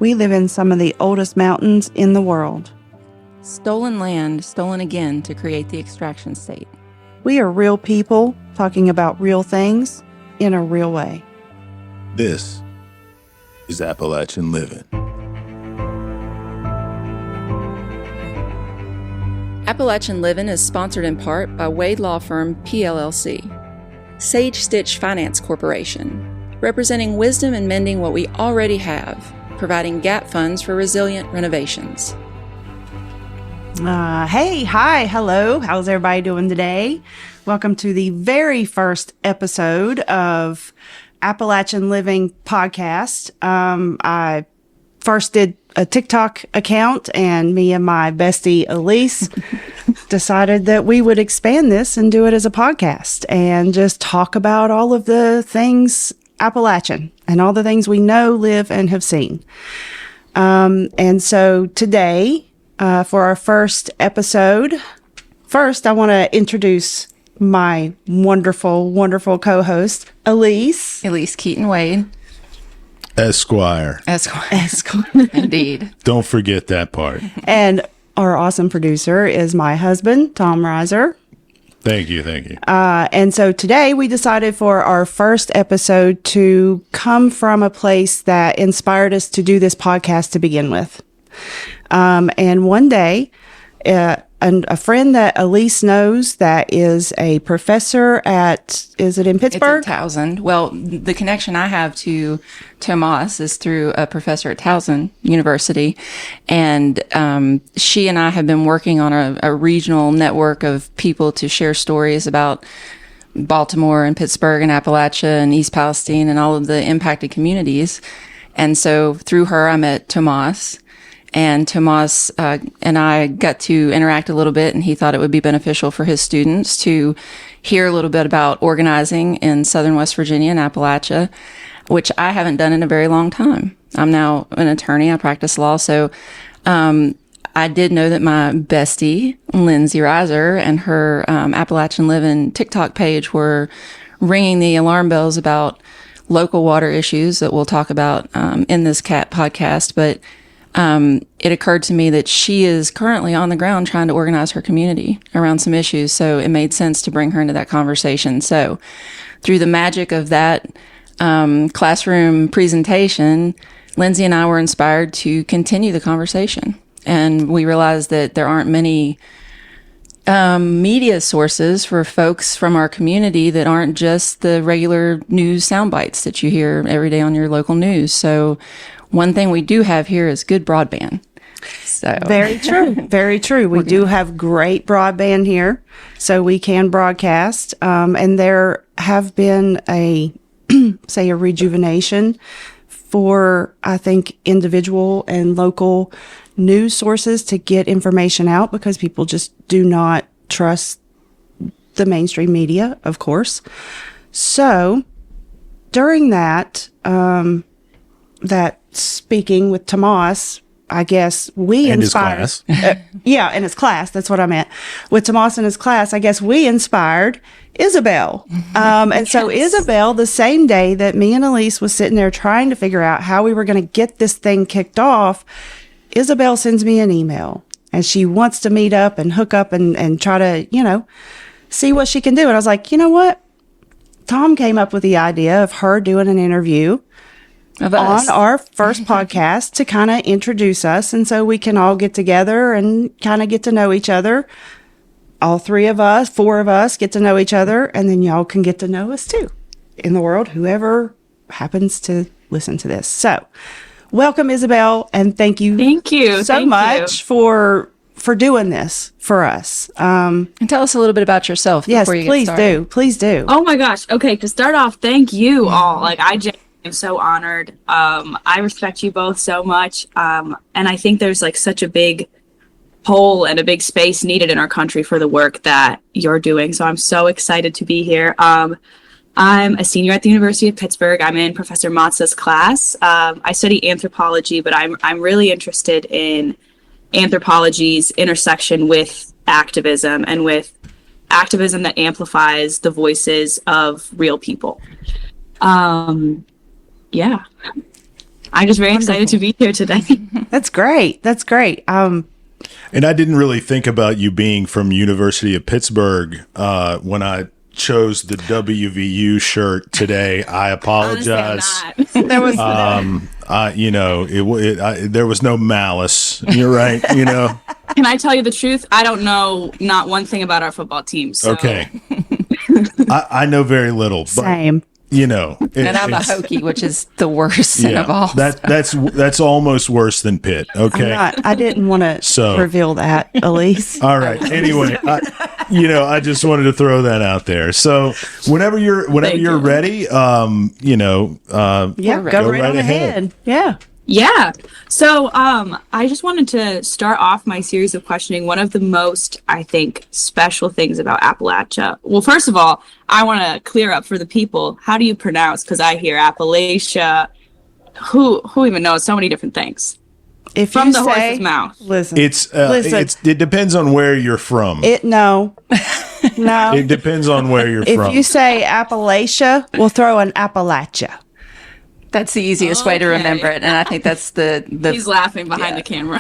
We live in some of the oldest mountains in the world. Stolen land, stolen again to create the extraction state. We are real people talking about real things in a real way. This is Appalachian Livin. Appalachian Livin is sponsored in part by Wade Law Firm PLLC, Sage Stitch Finance Corporation, representing wisdom and mending what we already have, providing gap funds for resilient renovations. Hello. How's everybody doing today? Welcome to the very first episode of Appalachian Living podcast. I first did a TikTok account, and me and my bestie Elise decided that we would expand this and do it as a podcast and just talk about all of the things Appalachian and all the things we know, live, and have seen. And so today, for our first episode, first I want to introduce my wonderful, wonderful co-host, Elise. Elise Keaton Wade. Esquire. Indeed. Don't forget that part. And our awesome producer is my husband, Tom Reiser. Thank you. And so today we decided for our first episode to come from a place that inspired us to do this podcast to begin with. And one day, a friend that Elise knows that is a professor is it in Pittsburgh? It's at Towson. Well, the connection I have to Tomas is through a professor at Towson University. And she and I have been working on a regional network of people to share stories about Baltimore and Pittsburgh and Appalachia and East Palestine and all of the impacted communities. And so through her, I met Tomas. And Tomas and I got to interact a little bit, and he thought it would be beneficial for his students to hear a little bit about organizing in Southern West Virginia and Appalachia, which I haven't done in a very long time. I'm now an attorney. I practice law. So I did know that my bestie, Lindsay Reiser, and her Appalachian Livin TikTok page were ringing the alarm bells about local water issues that we'll talk about in this podcast. But it occurred to me that she is currently on the ground trying to organize her community around some issues. So it made sense to bring her into that conversation. So through the magic of that classroom presentation, Lindsay and I were inspired to continue the conversation. And we realized that there aren't many media sources for folks from our community that aren't just the regular news sound bites that you hear every day on your local news. So one thing we do have here is good broadband. So very true. Very true. We do have great broadband here, so we can broadcast. And there have been a rejuvenation for, I think, individual and local news sources to get information out, because people just do not trust the mainstream media, of course. So during that speaking with Tomas, I guess we inspired. His class. In his class. That's what I meant. With Tomas and his class, I guess we inspired Isabell. And so Isabell, the same day that me and Elise was sitting there trying to figure out how we were going to get this thing kicked off, Isabell sends me an email, and she wants to meet up and hook up and try to, see what she can do. And I was like, you know what? Tom came up with the idea of her doing an interview on our first podcast to kind of introduce us. And so we can all get together and kind of get to know each other. All four of us get to know each other, and then y'all can get to know us too in the world, whoever happens to listen to this. So welcome, Isabell, and thank you so much for doing this for us. And tell us a little bit about yourself before you get started. Please do. Oh my gosh. Okay, to start off, thank you all. I'm so honored. I respect you both so much. And I think there's such a big hole and a big space needed in our country for the work that you're doing. So I'm so excited to be here. I'm a senior at the University of Pittsburgh. I'm in Professor Matza's class. I study anthropology, but I'm really interested in anthropology's intersection with activism, and with activism that amplifies the voices of real people. Yeah. I'm just very excited to be here today. That's great. That's great. And I didn't really think about you being from University of Pittsburgh when I chose the WVU shirt today. I apologize. Honestly, I'm not. There was There was no malice. You're right. Can I tell you the truth? I don't know not one thing about our football team. So. Okay. I know very little, but same. And I'm a Hokie, which is the worst sin of all. That's almost worse than Pitt. Okay. I didn't want to reveal that, Elise. All right. Anyway, I just wanted to throw that out there. So whenever you're ready, Go right on ahead. Yeah. Yeah. So I just wanted to start off my series of questioning one of the most, I think, special things about Appalachia. Well, first of all, I want to clear up for the people. How do you pronounce? Because I hear Appalachia. Who even knows so many different things? If from you the say, horse's mouth. Listen. It depends on where you're from. No. It depends on where you're from. If you say Appalachia, we'll throw an Appalachia. That's the easiest way to remember it, and I think that's the He's laughing behind the camera.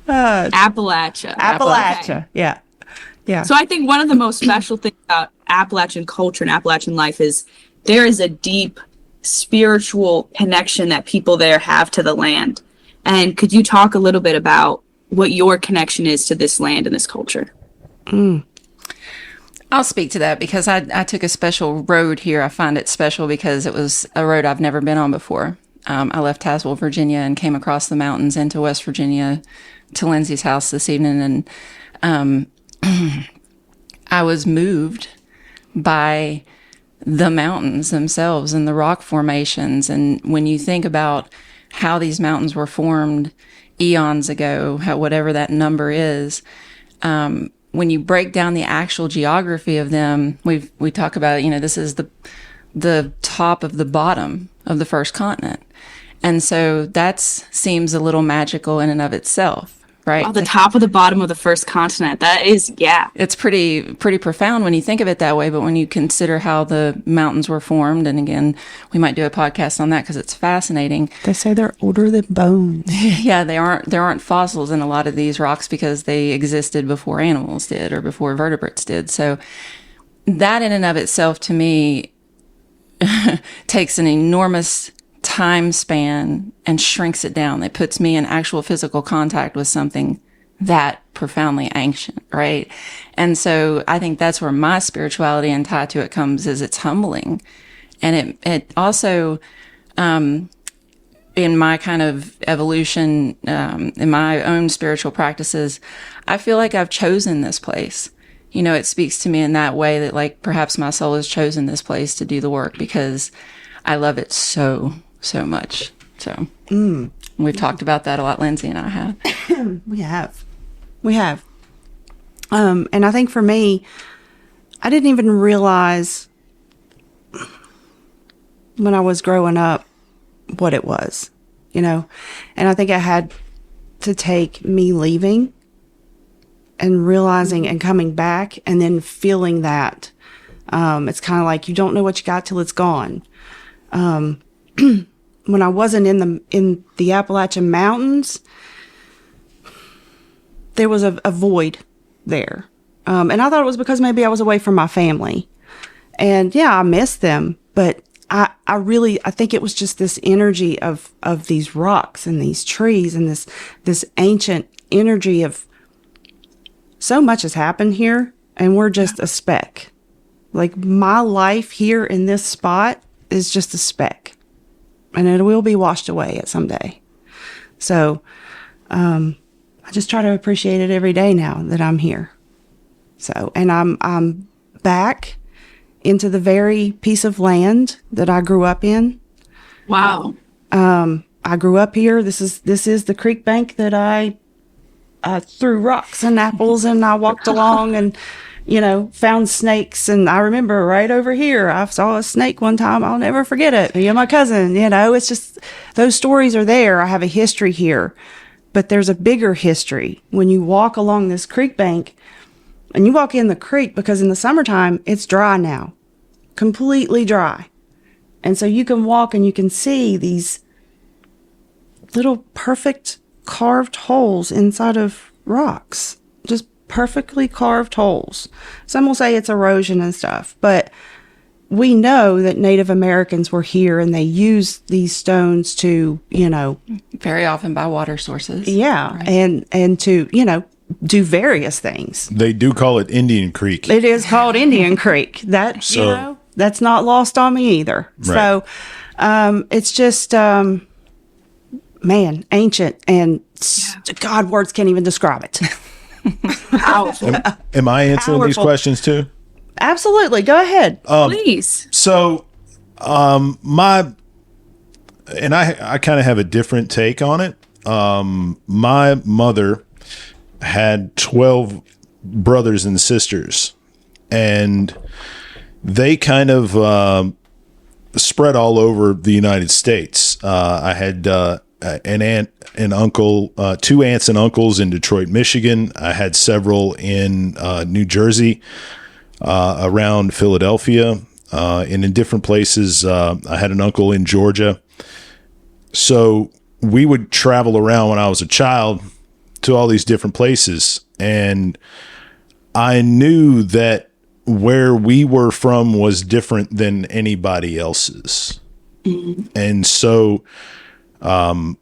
Appalachia. Okay. Yeah. So I think one of the most special things about Appalachian culture and Appalachian life is there is a deep spiritual connection that people there have to the land. And could you talk a little bit about what your connection is to this land and this culture? I'll speak to that because I took a special road here. I find it special because it was a road I've never been on before. I left Tazewell, Virginia, and came across the mountains into West Virginia to Lindsay's house this evening. And I was moved by the mountains themselves and the rock formations. And when you think about how these mountains were formed eons ago, whatever that number is, when you break down the actual geography of them, we talk about, this is the top of the bottom of the first continent. And so that seems a little magical in and of itself, right? Oh, the top of the bottom of the first continent. That is, yeah. It's pretty profound when you think of it that way. But when you consider how the mountains were formed, and again, we might do a podcast on that because it's fascinating. They say they're older than bones. Yeah, there aren't fossils in a lot of these rocks because they existed before animals did or before vertebrates did. So that in and of itself, to me, takes an enormous time span and shrinks it down. It puts me in actual physical contact with something that profoundly ancient, right? And so I think that's where my spirituality and tie to it comes, is it's humbling. And it also, in my kind of evolution, in my own spiritual practices, I feel like I've chosen this place. It speaks to me in that way that like perhaps my soul has chosen this place to do the work because I love it so much. So we've talked about that a lot, Lindsay and I have. We have. And I think for me, I didn't even realize when I was growing up what it was, and I think I had to take me leaving and realizing and coming back and then feeling that. It's kind of like you don't know what you got till it's gone. When I wasn't in the Appalachian Mountains, there was a void there. And I thought it was because maybe I was away from my family. And yeah, I missed them, but I think it was just this energy of these rocks and these trees and this ancient energy of so much has happened here and we're just a speck. Like my life here in this spot is just a speck. And it will be washed away at some day. So I just try to appreciate it every day now that I'm here. So, and I'm back into the very piece of land that I grew up in. Wow. I grew up here. This is the creek bank that I threw rocks and apples and I walked along and found snakes. And I remember right over here, I saw a snake one time. I'll never forget it. Me and my cousin, it's just, those stories are there. I have a history here, but there's a bigger history when you walk along this creek bank and you walk in the creek because in the summertime, it's dry now, completely dry. And so you can walk and you can see these little perfect carved holes inside of rocks, just perfectly carved holes. Some will say it's erosion and stuff, but we know that Native Americans were here and they used these stones to, Very often by water sources. yeah, Right. and to, do various things. They do call it Indian Creek. It is called Indian Creek. That, So- that's not lost on me either. Right. So, it's just, man, ancient, and God, words can't even describe it. Powerful. Am I answering these Powerful. questions too? Absolutely. Go ahead. Please. So, I kind of have a different take on it. My mother had 12 brothers and sisters, and they kind of spread all over the United States. I had an aunt and uncle, 2 aunts and uncles in Detroit, Michigan. I had several in New Jersey, around Philadelphia, and in different places. I had an uncle in Georgia. So we would travel around when I was a child to all these different places. And I knew that where we were from was different than anybody else's. And so, and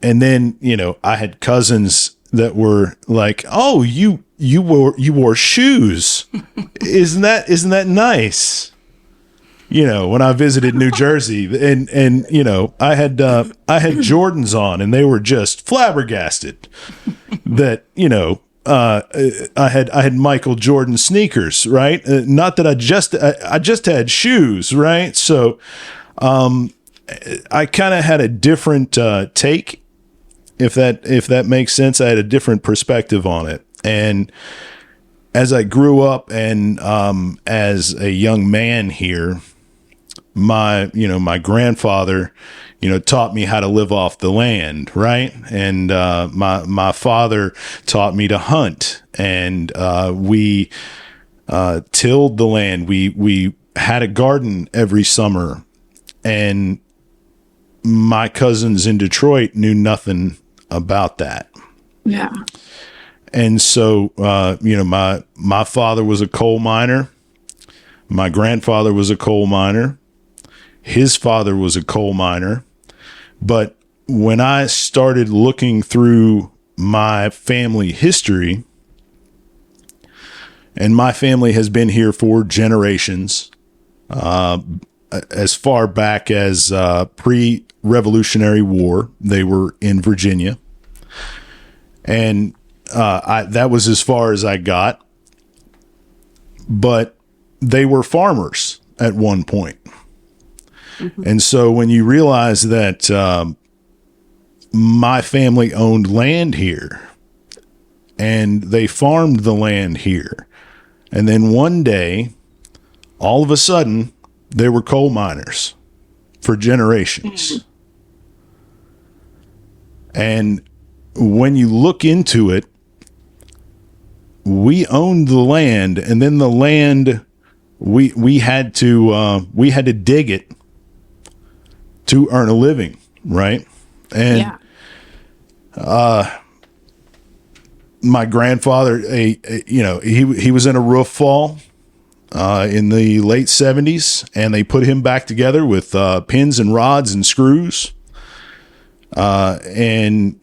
then, I had cousins that were like, "Oh, you wore shoes. Isn't that nice?" When I visited New Jersey, and I had Jordans on, and they were just flabbergasted that I had Michael Jordan sneakers, right? Not that I just had shoes, right? So I kind of had a different take, if that makes sense. I had a different perspective on it, and as I grew up and as a young man here, my grandfather, taught me how to live off the land, right? And my father taught me to hunt, and we tilled the land. We had a garden every summer, and my cousins in Detroit knew nothing about that. Yeah. And so, my father was a coal miner. My grandfather was a coal miner. His father was a coal miner. But when I started looking through my family history, and my family has been here for generations, as far back as pre-Revolutionary War, they were in Virginia. And that was as far as I got. But they were farmers at one point. Mm-hmm. And so when you realize that my family owned land here, and they farmed the land here, and then one day, all of a sudden, they were coal miners for generations. Mm-hmm. And when you look into it, we owned the land, and then the land we had to dig it to earn a living, right? And my grandfather, he was in a roof fall in the late 70s, and they put him back together with pins and rods and screws. And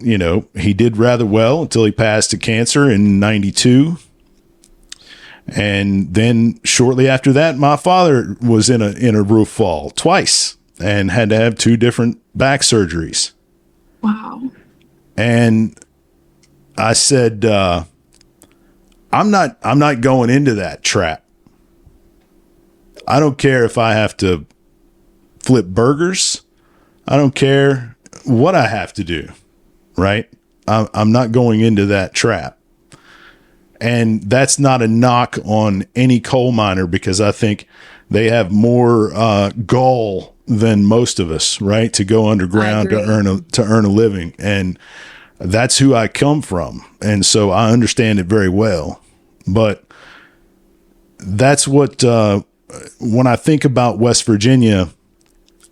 he did rather well until he passed to cancer in 92. And then shortly after that, my father was in a roof fall twice and had to have 2 different back surgeries. Wow. And I said, I'm not going into that trap. I don't care if I have to flip burgers. I don't care what I have to do, right? I'm not going into that trap. And that's not a knock on any coal miner, because I think they have more gall than most of us, right? To go underground to earn a living. And that's who I come from. And so I understand it very well. But that's what, when I think about West Virginia,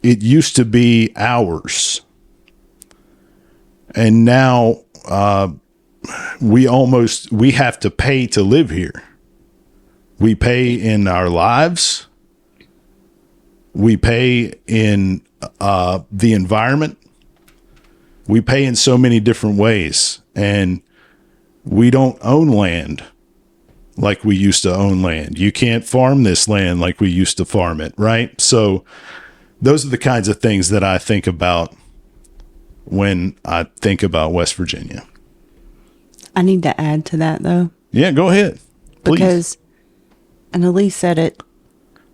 it used to be ours. And now we have to pay to live here. We pay in our lives. We pay in the environment. We pay in so many different ways. And we don't own land like we used to own land. You can't farm this land like we used to farm it, right? So those are the kinds of things that I think about when I think about West Virginia. I need to add to that, though. Yeah, go ahead. Please. Because, and Elise said it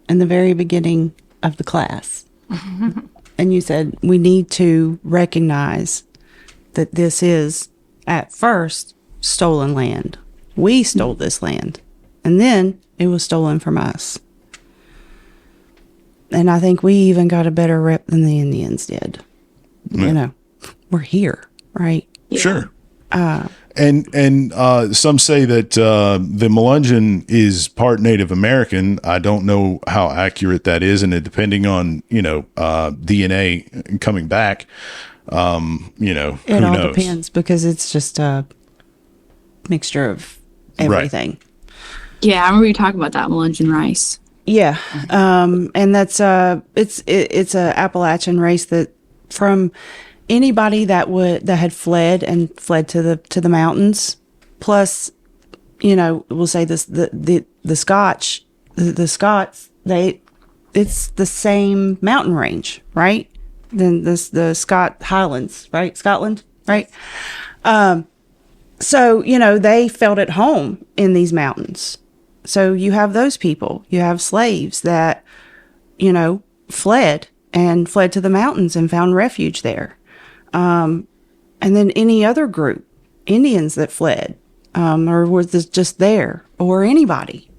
in the very beginning of the class. And you said, we need to recognize that this is, at first, stolen land. We stole this land. And then it was stolen from us. And I think we even got a better rep than the Indians did. Yeah. You know, we're here, right? Sure. And some say that the Melungeon is part Native American. I don't know how accurate that is, and depending on DNA coming back, It who all knows? depends, because it's just a mixture of everything. Yeah, I remember you talking about that Melungeon rice. Yeah, and that's it's a Appalachian race that from anybody that had fled to the mountains, plus, we'll say this the Scots, it's the same mountain range, right? Then the Scott Highlands, right? Scotland, right? So they felt at home in these mountains. So you have those people. You have slaves that, fled to the mountains and found refuge there. And then any other group, Indians that fled, or was just there, or anybody.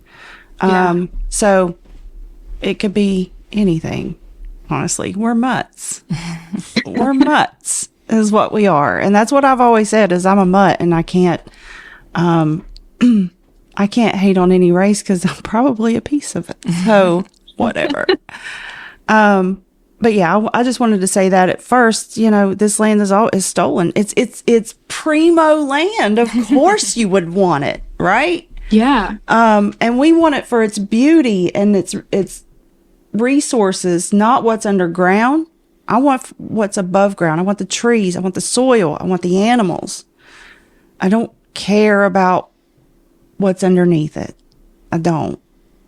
So it could be anything, honestly. We're mutts. We're mutts is what we are. And that's what I've always said, is I'm a mutt, and I can't hate on any race, because I'm probably a piece of it. So whatever. But yeah, I just wanted to say that at first, this land is stolen. It's primo land. Of course you would want it, right? Yeah. And we want it for its beauty and its resources, not what's underground. I want what's above ground. I want the trees. I want the soil. I want the animals. I don't care about what's underneath it. I don't.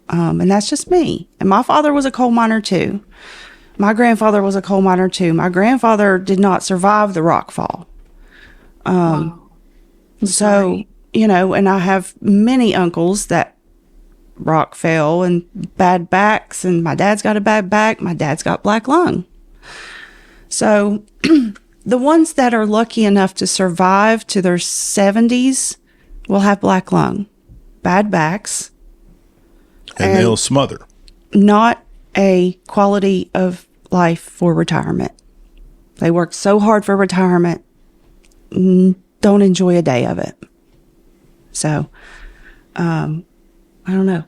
And that's just me. And my father was a coal miner too. My grandfather was a coal miner too. My grandfather did not survive the rock fall. Wow. So, and I have many uncles that rock fell and bad backs, and my dad's got a bad back. My dad's got black lung. So the ones that are lucky enough to survive to their 70s will have black lung, bad backs. And they'll smother. Not a quality of life for retirement. They work so hard for retirement, don't enjoy a day of it. So, I don't know.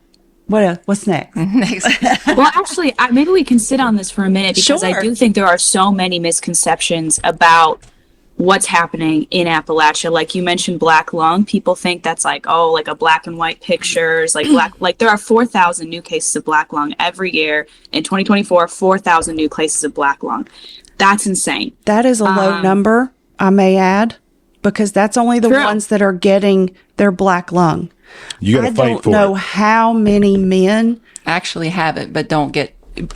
What else? What's next? Well, actually, maybe we can sit on this for a minute, because Sure. I do think there are so many misconceptions about what's happening in Appalachia. Like you mentioned, black lung. People think that's like a black and white pictures, like there are 4,000 new cases of black lung every year. In 2024, 4,000 new cases of black lung. That's insane. That is a low number, I may add, because that's only the True. ones that are getting their black lung. You got I to fight don't for know it. how many men. Actually have it, but don't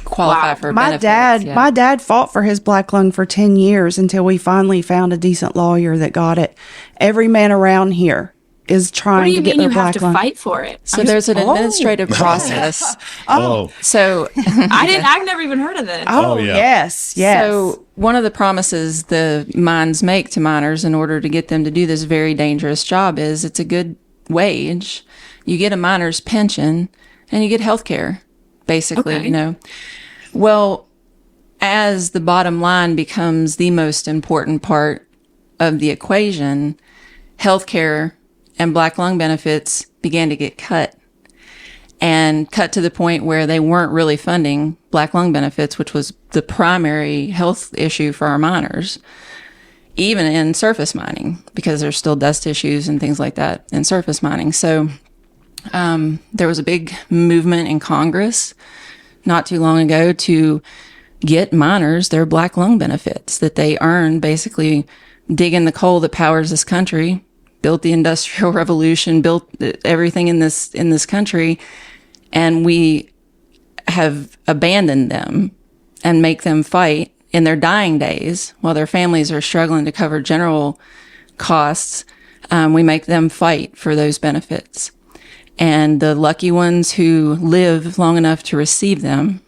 qualify Wow. for My benefits. Yeah. my dad fought for his black lung for 10 years until we finally found a decent lawyer that got it. Every man around here is What trying do you to get mean their you have black to lung. fight for it? So there's an administrative process. Oh, So I've never even heard of this. Oh, yeah. yes. So one of the promises the mines make to miners in order to get them to do this very dangerous job is it's a good wage. You get a miner's pension and you get health care, basically, Okay. Well, as the bottom line becomes the most important part of the equation, health care and black lung benefits began to get cut, and cut to the point where they weren't really funding black lung benefits, which was the primary health issue for our miners, even in surface mining, because there's still dust issues and things like that in surface mining. So there was a big movement in Congress not too long ago to get miners their black lung benefits that they earned basically digging the coal that powers this country, built the Industrial Revolution, built everything in this country, and we have abandoned them and make them fight in their dying days while their families are struggling to cover general costs. We make them fight for those benefits. And the lucky ones who live long enough to receive them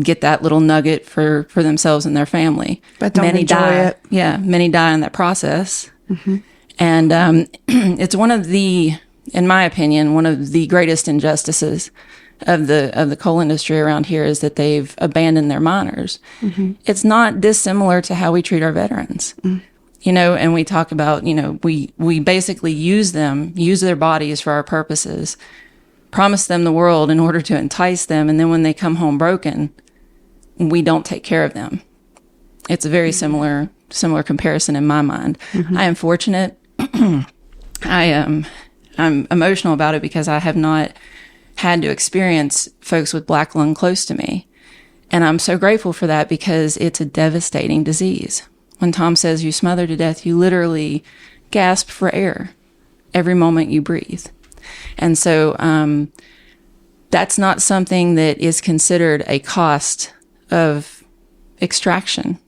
get that little nugget for themselves and their family. But don't enjoy it. Yeah, many die in that process. Mm-hmm. And it's one of the, in my opinion, one of the greatest injustices of the coal industry around here is that they've abandoned their miners. Mm-hmm. It's not dissimilar to how we treat our veterans. Mm. You know, and we talk about, you know, we basically use their bodies for our purposes, promise them the world in order to entice them, and then when they come home broken, we don't take care of them. It's a very similar comparison in my mind. Mm-hmm. I am fortunate. I'm emotional about it because I have not had to experience folks with black lung close to me. And I'm so grateful for that because it's a devastating disease. When Tom says you smother to death, you literally gasp for air every moment you breathe. And so that's not something that is considered a cost of extraction.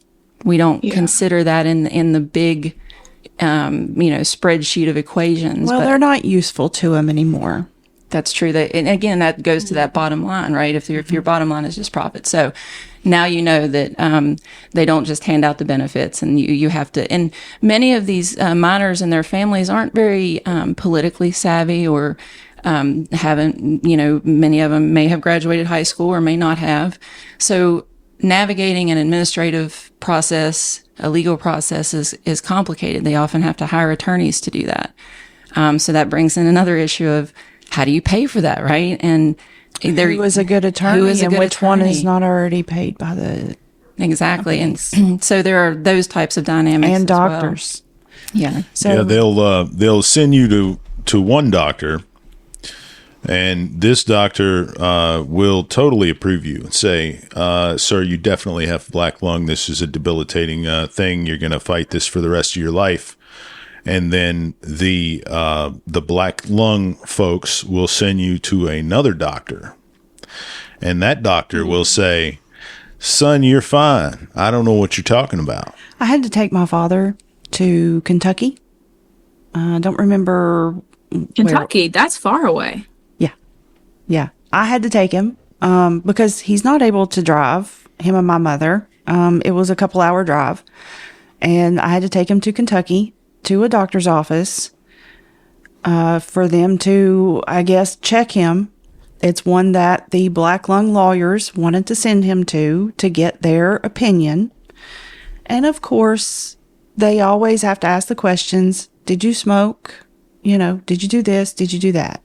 We don't consider that in the big, spreadsheet of equations. Well, they're not useful to them anymore. That's true. And again, that goes to that bottom line, right? If your bottom line is just profit. So now you know that they don't just hand out the benefits, and you have to. And many of these miners and their families aren't very politically savvy, or haven't. Many of them may have graduated high school or may not have. So navigating an administrative process, a legal process, is complicated. They often have to hire attorneys to do that. So that brings in another issue of how do you pay for that, right? And who is a good attorney, and which one is not already paid by the exactly companies. And so there are those types of dynamics and doctors. Well. Yeah. So they'll send you to one doctor, and this doctor will totally approve you and say, "Sir, you definitely have black lung. This is a debilitating thing. You're going to fight this for the rest of your life." And then the black lung folks will send you to another doctor, and that doctor will say, "Son, you're fine. I don't know what you're talking about." I had to take my father to Kentucky. I don't remember Kentucky. That's far away. Yeah. I had to take him because he's not able to drive. Him and my mother. It was a couple-hour drive, and I had to take him to Kentucky, to a doctor's office for them to, I guess, check him. It's one that the black lung lawyers wanted to send him to get their opinion. And of course, they always have to ask the questions, did you smoke? Did you do this? Did you do that?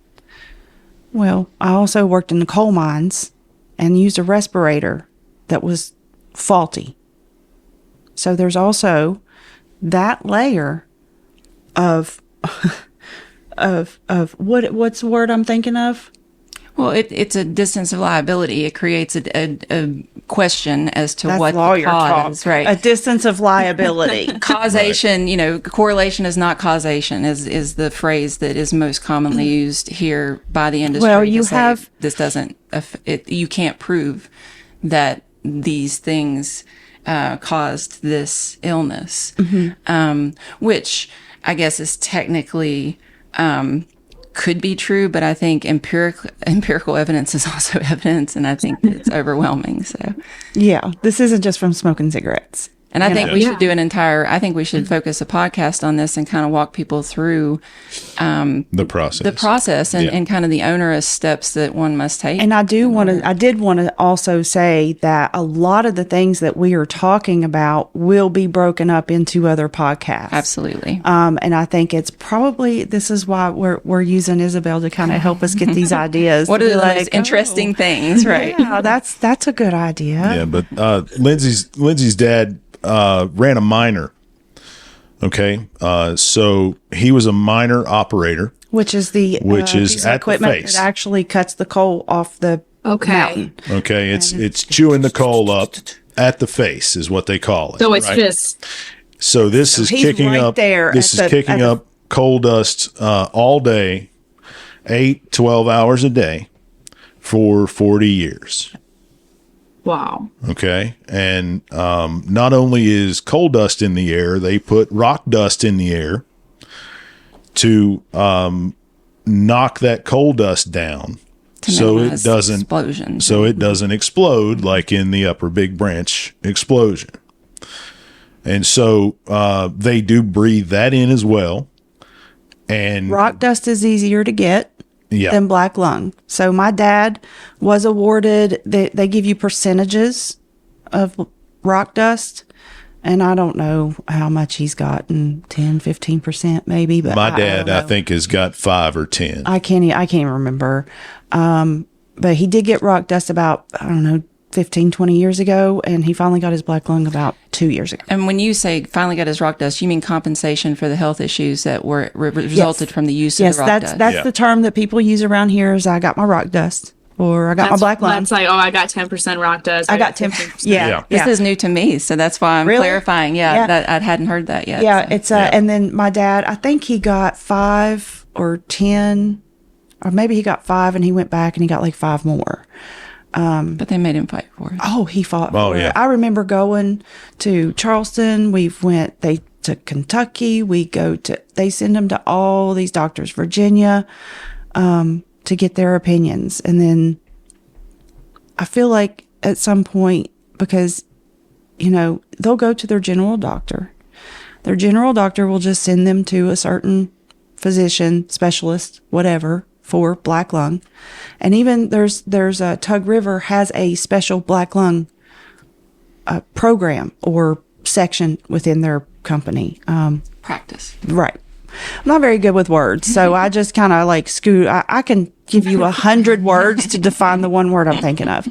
Well, I also worked in the coal mines and used a respirator that was faulty. So there's also that layer of what's the word I'm thinking of? Well, it's a distance of liability. It creates a question as to That's what lawyer the cause, talk. right? A distance of liability. Causation, correlation is not causation is the phrase that is most commonly used here by the industry. Well, you have this doesn't. You can't prove that these things caused this illness, which I guess is technically could be true, but I think empirical evidence is also evidence, and I think it's overwhelming. So, yeah, this isn't just from smoking cigarettes. And I think we Yeah. should do I think we should focus a podcast on this and kind of walk people through The process. and kind of the onerous steps that one must take. And I did want to also say that a lot of the things that we are talking about will be broken up into other podcasts. Absolutely. And I think it's probably, this is why we're using Isabell to kind of help us get these ideas. What to are be the like, most interesting things, right? Yeah, that's a good idea. Yeah, but Lindsay's dad ran a miner. Okay, so he was a miner operator, Which is piece of at the equipment face. that actually cuts the coal off the mountain. Okay, it's chewing the coal up at the face is what they call it. So it's right? just So this is he's kicking right up. there This at is the- kicking at the- up coal dust all day, 12 hours a day, for 40 years. wow. Okay, and not only is coal dust in the air, they put rock dust in the air to knock that coal dust down, so it minimize doesn't explosions. So it doesn't explode like in the Upper Big Branch explosion. And so they do breathe that in as well. And Rock dust is easier to get yeah, than black lung. So my dad was awarded, they give you percentages of rock dust. And I don't know how much he's gotten, 10, 15% maybe. But my I dad, don't I know. think, has got 5 or 10. I can't remember. But he did get rock dust about, I don't know, 15, 20 years ago. And he finally got his black lung about 2 years ago. And when you say finally got his rock dust, you mean compensation for the health issues that were resulted from the use of the rock dust? That's Yeah. the term that people use around here is I got my rock dust or I got my black lung. That's like, oh, I got 10% rock dust. I got 10. 15%. Yeah. This is new to me, so that's why I'm Really? clarifying. Yeah, Yeah. that I hadn't heard that yet. Yeah, so. it's and then my dad, I think he got 5 or 10, or maybe he got 5 and he went back and he got like 5 more. But they made him fight for it. Oh, he fought. Oh, for it. yeah. I remember going to Charleston. To Kentucky. They send them to all these doctors, Virginia, to get their opinions. And then I feel like at some point, because, they'll go to their general doctor. Their general doctor will just send them to a certain physician, specialist, whatever, for black lung. And even there's Tug River has a special black lung program or section within their company. Practice. Right. I'm not very good with words, so I just kind of like scoot. I can give you 100 words to define the one word I'm thinking of.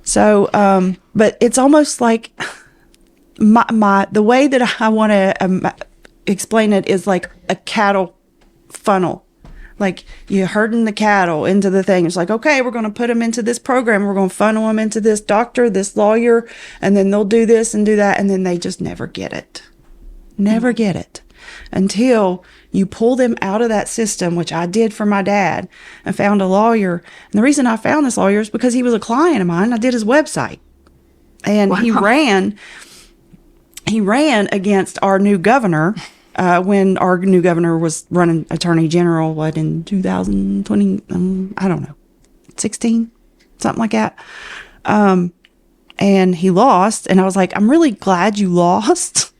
So, but it's almost like the way that I want to explain it is like a cattle funnel. Like you're herding the cattle into the thing. It's like, okay, we're going to put them into this program. We're going to funnel them into this doctor, this lawyer, and then they'll do this and do that. And then they just never get it. Never get it until you pull them out of that system, which I did for my dad, and found a lawyer. And the reason I found this lawyer is because he was a client of mine. I did his website, and he ran against our new governor. When our new governor was running attorney general, in 2020, I don't know, 16, something like that. And he lost. And I was like, I'm really glad you lost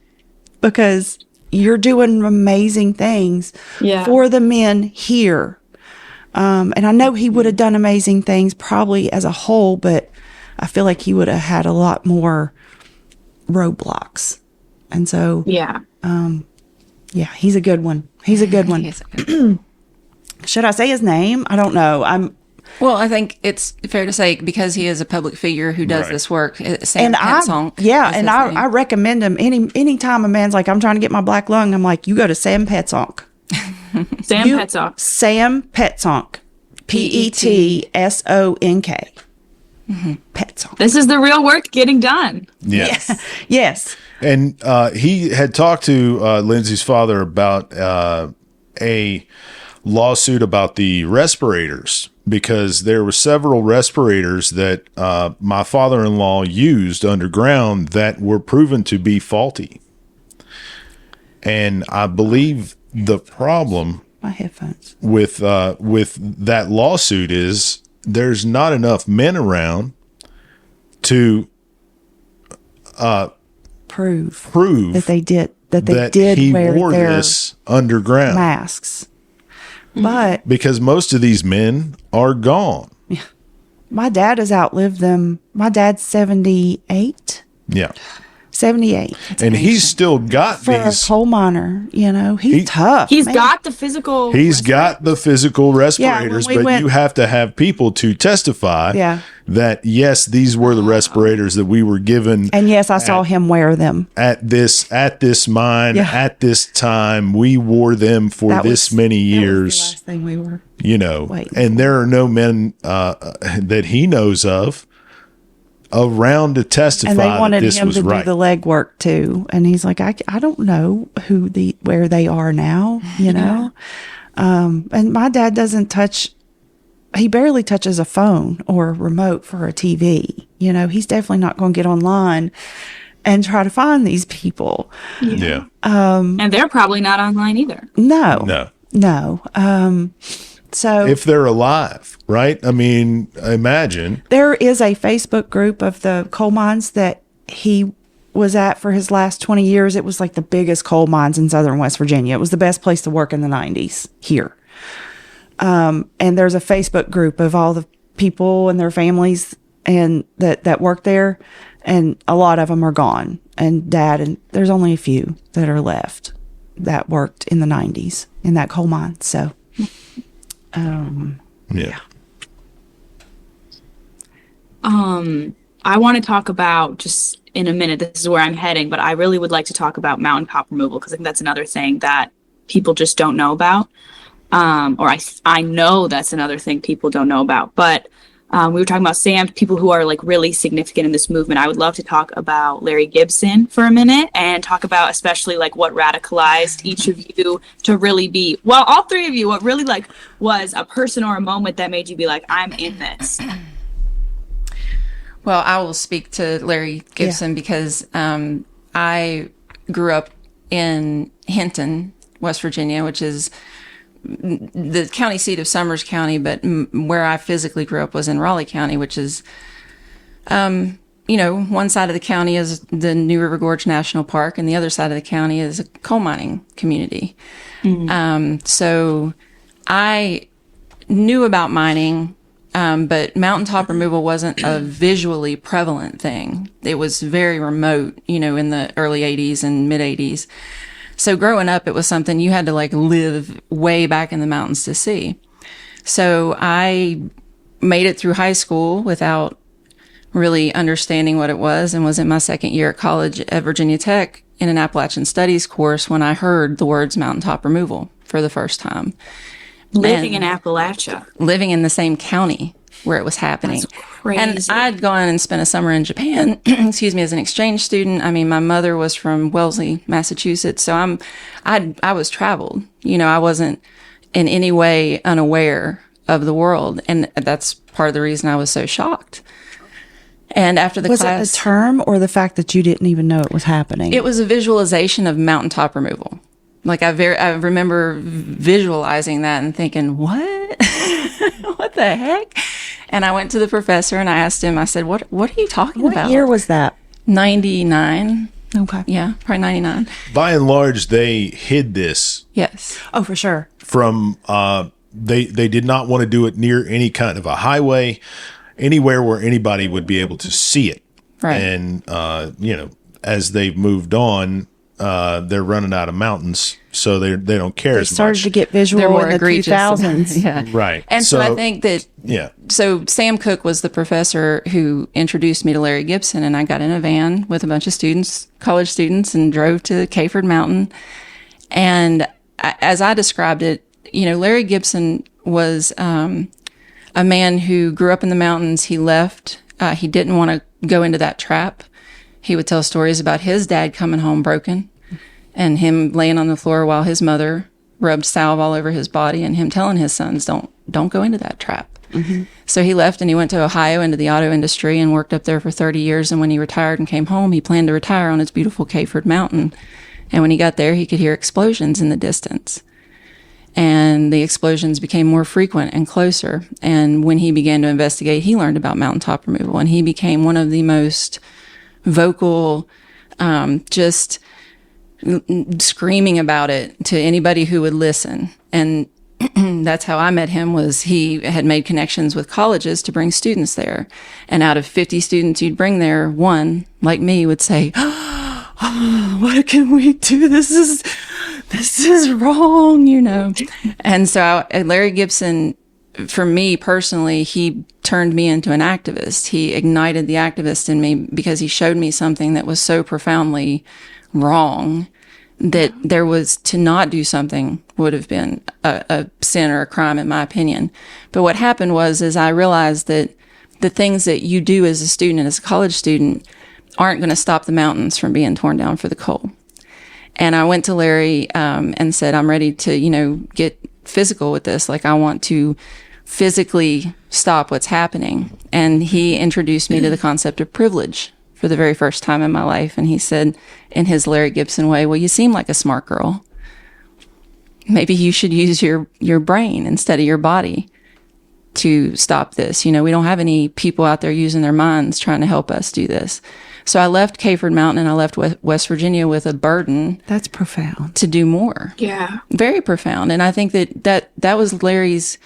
because you're doing amazing things for the men here. And I know he would have done amazing things probably as a whole, but I feel like he would have had a lot more roadblocks. And so, yeah, he's a good one. He's a good one. He is a good- Should I say his name? I don't know. Well, I think it's fair to say because he is a public figure who does Right. this work. Sam Petsonk. I recommend him anytime a man's like, I'm trying to get my black lung. I'm like, you go to Sam Petsonk. Sam Petsonk. Sam Petsonk. Petsonk. Petsonk. This is the real work getting done. Yes. Yes. And he had talked to Lindsay's father about a lawsuit about the respirators because there were several respirators that my father-in-law used underground that were proven to be faulty. And I believe the problem My headphones. with that lawsuit is there's not enough men around to prove prove that they did he wear wore their this underground. masks. But Because most of these men are gone. my dad has outlived them. My dad's 78. Yeah. 78. And he's still got For a these. coal miner, he's tough. He's man. got the physical. He's got the physical respirators, we but went- you have to have people to testify Yeah. that, yes, these were the respirators that we were given And yes, I saw him wear them. at this mine, Yeah. at this time. We wore them for That this was- many that was the years, last thing we were. Wait. and there are no men that he knows of around to testify And they that wanted this him was to right. do the legwork too. And he's like, I don't know where they are now, and my dad doesn't touch, he barely touches a phone or a remote for a TV. He's definitely not going to get online and try to find these people. Yeah. And they're probably not online either. No. So If they're alive, right? I mean, imagine. there is a Facebook group of the coal mines that he was at for his last 20 years. It was like the biggest coal mines in southern West Virginia. It was the best place to work in the 90s here. And there's a Facebook group of all the people and their families and that work there. And a lot of them are gone. And there's only a few that are left that worked in the 90s in that coal mine. So, Yeah. I want to talk about, just in a minute, this is where I'm heading, but I really would like to talk about mountaintop removal, because I think that's another thing that people just don't know about. Or I know that's another thing people don't know about. But we were talking about Sam, people who are like really significant in this movement. I would love to talk about Larry Gibson for a minute and talk about especially like what radicalized each of you to really be, well, all three of you, what really like was a person or a moment that made you be like, I'm in this. Well, I will speak to Larry Gibson because I grew up in Hinton, West Virginia, which is the county seat of Summers County, but where I physically grew up was in Raleigh County, which is, one side of the county is the New River Gorge National Park, and the other side of the county is a coal mining community. So I knew about mining, but mountaintop removal wasn't a visually prevalent thing. It was very remote, in the early 80s and mid 80s. So growing up, it was something you had to like live way back in the mountains to see. So I made it through high school without really understanding what it was, and was in my second year at college at Virginia Tech in an Appalachian Studies course when I heard the words mountaintop removal for the first time. Living in Appalachia. Living in the same county where it was happening. That's crazy. And I'd gone and spent a summer in Japan, as an exchange student. I mean, my mother was from Wellesley, Massachusetts. So I was traveled, I wasn't in any way unaware of the world. And that's part of the reason I was so shocked. And after the was class, it a term or the fact that you didn't even know it was happening? it was a visualization of mountaintop removal. Like I remember visualizing that and thinking, what? What the heck? And I went to the professor and I asked him, I said, what are you talking about? What year was that? 99. Okay. Yeah, probably 99. By and large, they hid this Yes. Oh, for sure. from they did not want to do it near any kind of a highway, anywhere where anybody would be able to see it. Right. And as they've moved on, they're running out of mountains, so they don't care They as started much. to get They're visual more in the egregious. 2000s. Yeah. Right. And so I think that Yeah. So Sam Cook was the professor who introduced me to Larry Gibson, and I got in a van with a bunch of students, college students, and drove to Cayford Mountain. And as I described it, Larry Gibson was a man who grew up in the mountains. He left. He didn't want to go into that trap. He would tell stories about his dad coming home broken and him laying on the floor while his mother rubbed salve all over his body, and him telling his sons, don't go into that trap. Mm-hmm. So he left and he went to Ohio into the auto industry and worked up there for 30 years. And when he retired and came home, he planned to retire on his beautiful Cayford Mountain. And when he got there, he could hear explosions in the distance. And the explosions became more frequent and closer. And when he began to investigate, he learned about mountaintop removal. And he became one of the most vocal just screaming about it to anybody who would listen. And that's how I met him. Was he had made connections with colleges to bring students there. And out of 50 students you'd bring there, one, like me, would say, oh, what can we do? This is wrong, you know? And so Larry Gibson, for me personally, he turned me into an activist. He ignited the activist in me because he showed me something that was so profoundly wrong that there was to not do something would have been a sin or a crime, in my opinion. But what happened was I realized that the things that you do as a student and as a college student aren't going to stop the mountains from being torn down for the coal. And I went to Larry and said, I'm ready to, get physical with this. Like, I want to physically stop what's happening. And he introduced me to the concept of privilege for the very first time in my life. And he said, in his Larry Gibson way, well, you seem like a smart girl. Maybe you should use your brain instead of your body to stop this. We don't have any people out there using their minds trying to help us do this. So I left Caford Mountain and I left West Virginia with a burden. That's profound. To do more. Yeah. Very profound. And I think that was Larry's.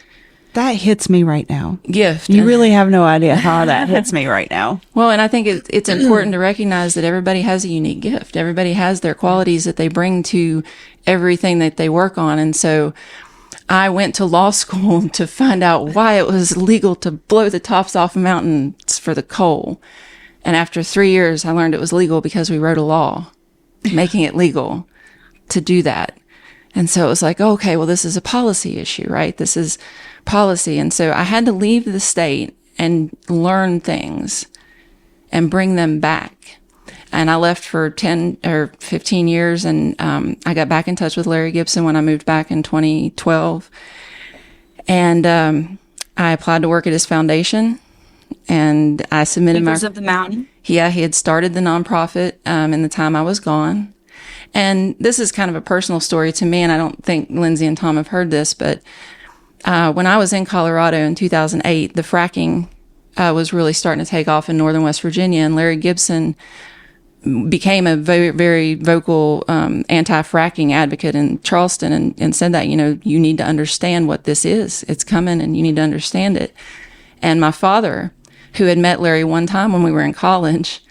That hits me right now. Gift. You really have no idea how that hits me right now. Well, and I think it's important to recognize that everybody has a unique gift. Everybody has their qualities that they bring to everything that they work on. And so I went to law school to find out why it was legal to blow the tops off mountains for the coal. And after 3 years, I learned it was legal because we wrote a law making it legal to do that. And so it was like, okay, well, this is a policy issue, right? This is policy. And so I had to leave the state and learn things and bring them back. And I left for 10 or 15 years. And I got back in touch with Larry Gibson when I moved back in 2012. And I applied to work at his foundation. And I submitted Keepers of the Mountain. Yeah, he had started the nonprofit in the time I was gone. And this is kind of a personal story to me, and I don't think Lindsay and Tom have heard this, but when I was in Colorado in 2008, the fracking was really starting to take off in northern West Virginia, and Larry Gibson became a very, very vocal anti-fracking advocate in Charleston and said that, you need to understand what this is. It's coming, and you need to understand it. And my father, who had met Larry one time when we were in college,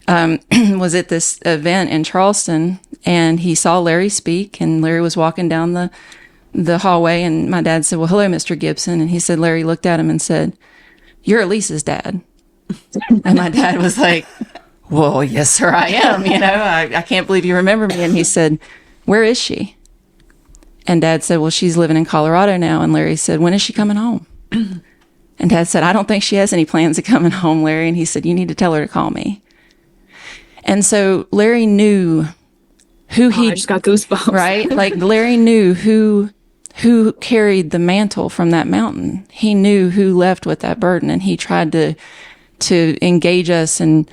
was at this event in Charleston, and he saw Larry speak, and Larry was walking down the hallway, and my dad said, well, hello, Mr. Gibson. And he said, Larry looked at him and said, you're Elise's dad. And my dad was like, well, yes, sir, I am. I can't believe you remember me. And he said, where is she? And Dad said, well, she's living in Colorado now. And Larry said, when is she coming home? And Dad said, I don't think she has any plans of coming home, Larry. And he said, you need to tell her to call me. And so Larry knew who I just got goosebumps. Right? Like Larry knew who carried the mantle from that mountain. He knew who left with that burden, and he tried to engage us and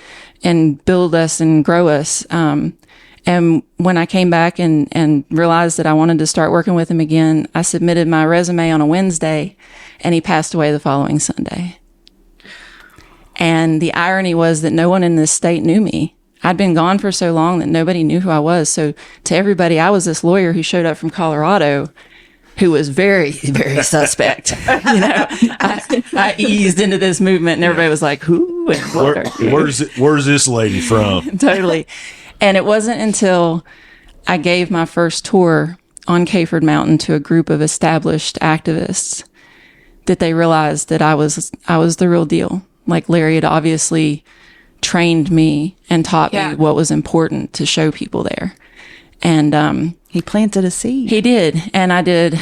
build us and grow us. And when I came back and realized that I wanted to start working with him again, I submitted my resume on a Wednesday, and he passed away the following Sunday. And the irony was that no one in this state knew me. I'd been gone for so long that nobody knew who I was. So to everybody, I was this lawyer who showed up from Colorado who was very, very suspect. I eased into this movement, and everybody was like, who? And where's this lady from? Totally. And it wasn't until I gave my first tour on Caford Mountain to a group of established activists that they realized that I was the real deal. Like Larry had obviously trained me and taught me what was important to show people there. And he planted a seed. He did. And I did,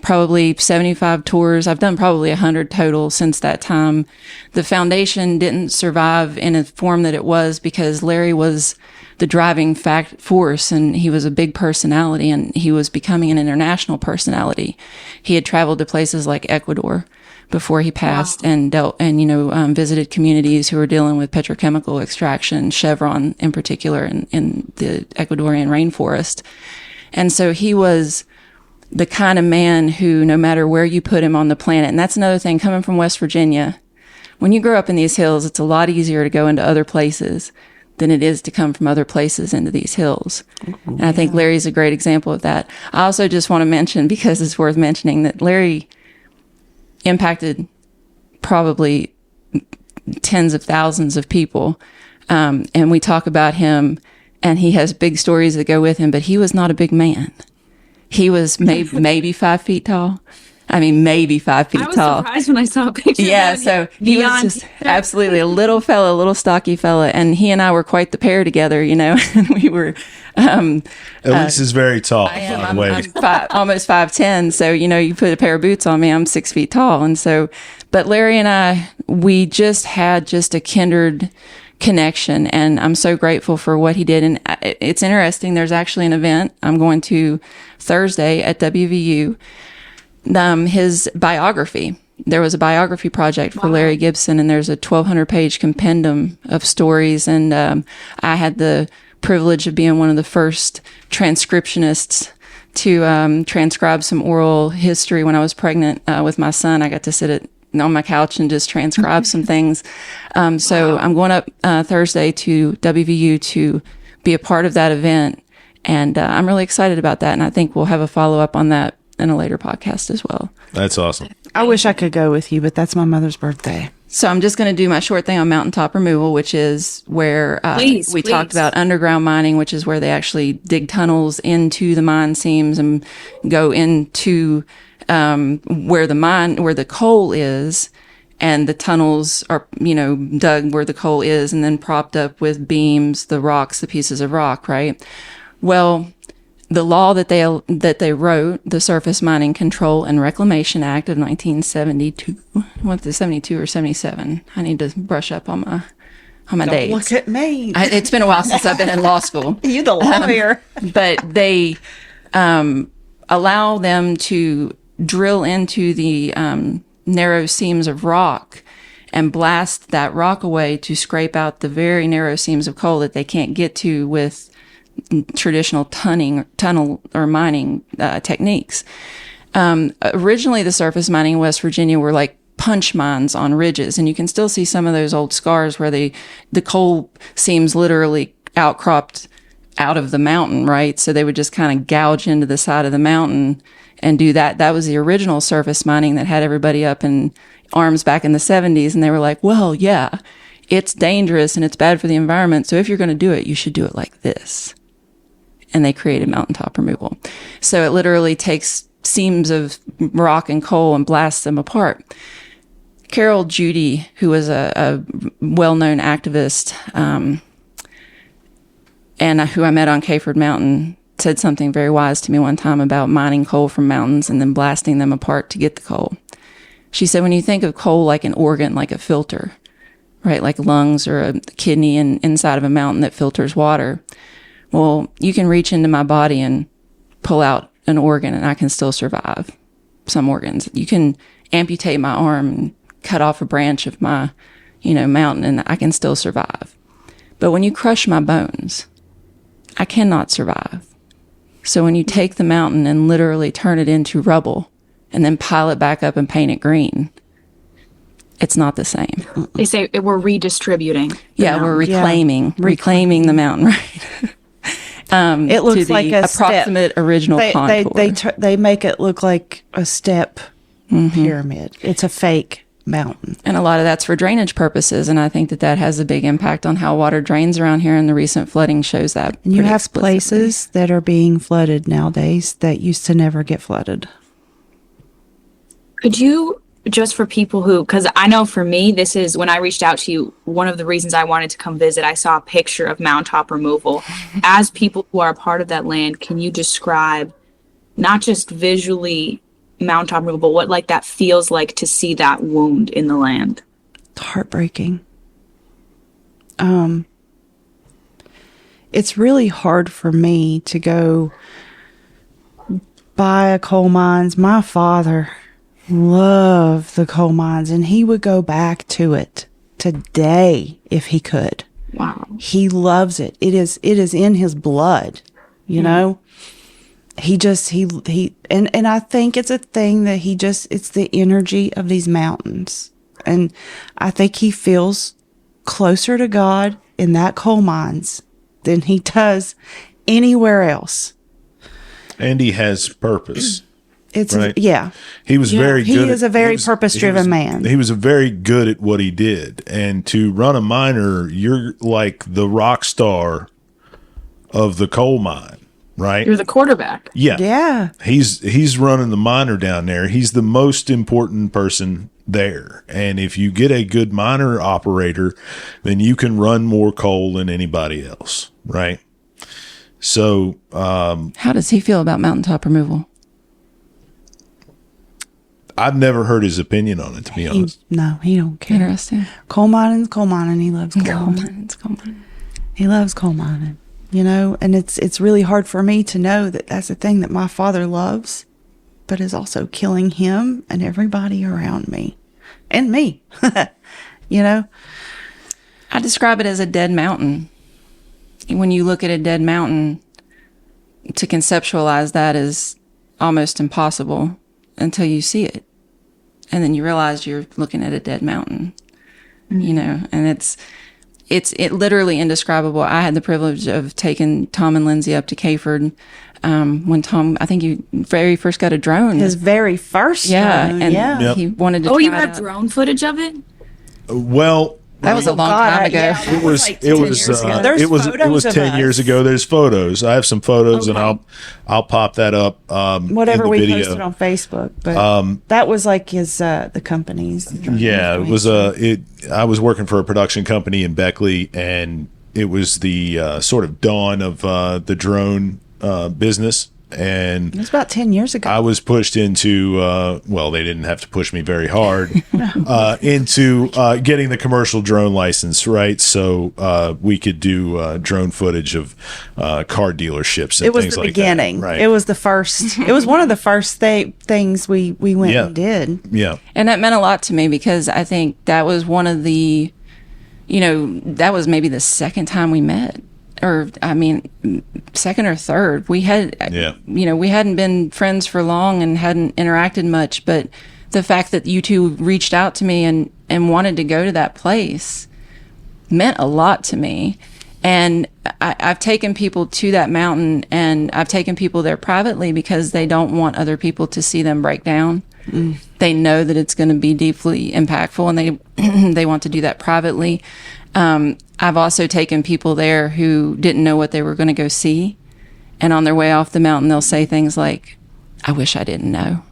probably 75 tours. I've done probably 100 total since that time. The foundation didn't survive in a form that it was because Larry was the driving force, and he was a big personality, and he was becoming an international personality. He had traveled to places like Ecuador before he passed. Wow. And visited communities who were dealing with petrochemical extraction, Chevron in particular, in the Ecuadorian rainforest. And so he was the kind of man who, no matter where you put him on the planet, and that's another thing coming from West Virginia, when you grow up in these hills, it's a lot easier to go into other places than it is to come from other places into these hills. And I think Larry's a great example of that. I also just want to mention, because it's worth mentioning, that Larry impacted probably tens of thousands of people. And we talk about him, and he has big stories that go with him, but he was not a big man. He was maybe 5 feet tall. I mean, maybe 5 feet I was tall. surprised when I saw a picture. Yeah, so he was just absolutely a little fella, a little stocky fella, and he and I were quite the pair together, you know. And we were. Elise is very tall. I'm almost 5'10", so you know, you put a pair of boots on me, I'm 6 feet tall, and so. But Larry and I, we just had just a kindred connection, and I'm so grateful for what he did. And it's interesting. There's actually an event I'm going to Thursday at WVU. His biography. There was a biography project for Larry Gibson, and there's a 1,200-page compendium of stories. And I had the privilege of being one of the first transcriptionists to transcribe some oral history when I was pregnant with my son. I got to sit on my couch and just transcribe some things. So I'm going up Thursday to WVU to be a part of that event, and I'm really excited about that. And I think we'll have a follow-up on that in a later podcast as well. That's awesome. I wish I could go with you, but that's my mother's birthday. So I'm just going to do my short thing on mountaintop removal, which is where we talked about underground mining, which is where they actually dig tunnels into the mine seams and go into where the coal is, and the tunnels are, you know, dug where the coal is and then propped up with beams, the rocks, the pieces of rock, right? Well, the law that they wrote, the Surface Mining Control and Reclamation Act of 1972, what, the 72 or 77? I need to brush up on my dates. Look at me. It's been a while since I've been in law school. You the lawyer. But they allow them to drill into the narrow seams of rock and blast that rock away to scrape out the very narrow seams of coal that they can't get to with traditional tunnel or mining techniques. Originally, the surface mining in West Virginia were like punch mines on ridges, and you can still see some of those old scars where the coal seams literally outcropped out of the mountain, right? So they would just kind of gouge into the side of the mountain and do that. That was the original surface mining that had everybody up in arms back in the 70s, and they were like, well, yeah, it's dangerous and it's bad for the environment, so if you're going to do it, you should do it like this. And they created mountaintop removal. So it literally takes seams of rock and coal and blasts them apart. Carol Judy, who was a well-known activist, and who I met on Cayford Mountain, said something very wise to me one time about mining coal from mountains and then blasting them apart to get the coal. She said, when you think of coal like an organ, like a filter, right, like lungs or a kidney inside of a mountain that filters water, well, you can reach into my body and pull out an organ and I can still survive some organs. You can amputate my arm and cut off a branch of my, mountain and I can still survive. But when you crush my bones, I cannot survive. So when you take the mountain and literally turn it into rubble and then pile it back up and paint it green, it's not the same. They say we're redistributing. Yeah, we're reclaiming the mountain, right? It looks to like the a approximate step. original contour. They make it look like a step pyramid. It's a fake mountain. And a lot of that's for drainage purposes, and I think that has a big impact on how water drains around here, and the recent flooding shows that. And you have places that are being flooded nowadays that used to never get flooded. Could you, just for people who, because I know for me, this is, when I reached out to you, one of the reasons I wanted to come visit, I saw a picture of mountaintop removal. As people who are a part of that land, can you describe, not just visually mountaintop removal, but what that feels like to see that wound in the land? It's heartbreaking. It's really hard for me to go by a coal mines. My father loved the coal mines, and he would go back to it today if he could. Wow. He loves it. It is in his blood, you know? He and I think it's a thing that it's the energy of these mountains. And I think he feels closer to God in that coal mines than he does anywhere else. And he has purpose. It's Right. yeah. He was very He good. is a very purpose-driven man. He was very good at what he did. And to run a miner, you're like the rock star of the coal mine, right? You're the quarterback. Yeah. Yeah. He's running the miner down there. He's the most important person there. And if you get a good miner operator, then you can run more coal than anybody else, right? So, How does he feel about mountaintop removal? I've never heard his opinion on it, to be honest. No, he don't care. Interesting. Coal mining's coal mining. He loves coal Coal mining. mines, coal mines. He loves coal mining, you know, and it's really hard for me to know that that's a thing that my father loves, but is also killing him and everybody around me and me, you know? I describe it as a dead mountain. When you look at a dead mountain, to conceptualize that is almost impossible until you see it. And then you realize you're looking at a dead mountain, you know, and it's literally indescribable. I had the privilege of taking Tom and Lindsay up to Cayford when Tom, I think you very first got a drone. His very first drone, and yeah. Yep. he wanted to Oh, try you it have out. drone footage of it? Well, That was a long God, time ago. yeah. it was like it 10 was years ago. it There's was photos of 10 us. years ago. There's photos. I have some photos, and Okay. I'll pop that up. Whatever in the we video. posted on Facebook, but that was like his the company's. Yeah, it was I was working for a production company in Beckley, and it was the sort of dawn of the drone business. And It was about 10 years ago. I was pushed into, well, they didn't have to push me very hard, into getting the commercial drone license, right? So we could do drone footage of car dealerships and It was things the like beginning. that. Right. It was the first. It was one of the first things we went Yeah. and did. Yeah. And that meant a lot to me because I think that was one of the, you know, that was maybe the second time we met. Or, I mean, second or third. We had, Yeah. you know, we hadn't been friends for long and hadn't interacted much. But the fact that you two reached out to me and wanted to go to that place meant a lot to me. And I've taken people to that mountain, and I've taken people there privately because they don't want other people to see them break down. They know that it's going to be deeply impactful, and they want to do that privately. I've also taken people there who didn't know what they were going to go see. And on their way off the mountain, they'll say things like, I wish I didn't know.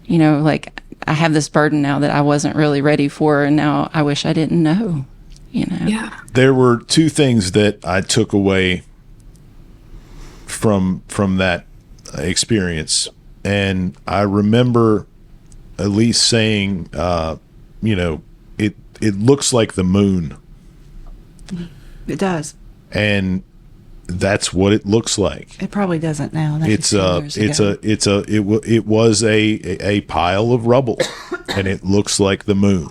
You know, like, I have this burden now that I wasn't really ready for, and now I wish I didn't know, you know? Yeah. There were two things that I took away from that experience. And I remember Elise saying, you know, it looks like the moon. It does. And that's what it looks like. It probably doesn't now. That It was was a pile of rubble, and it looks like the moon.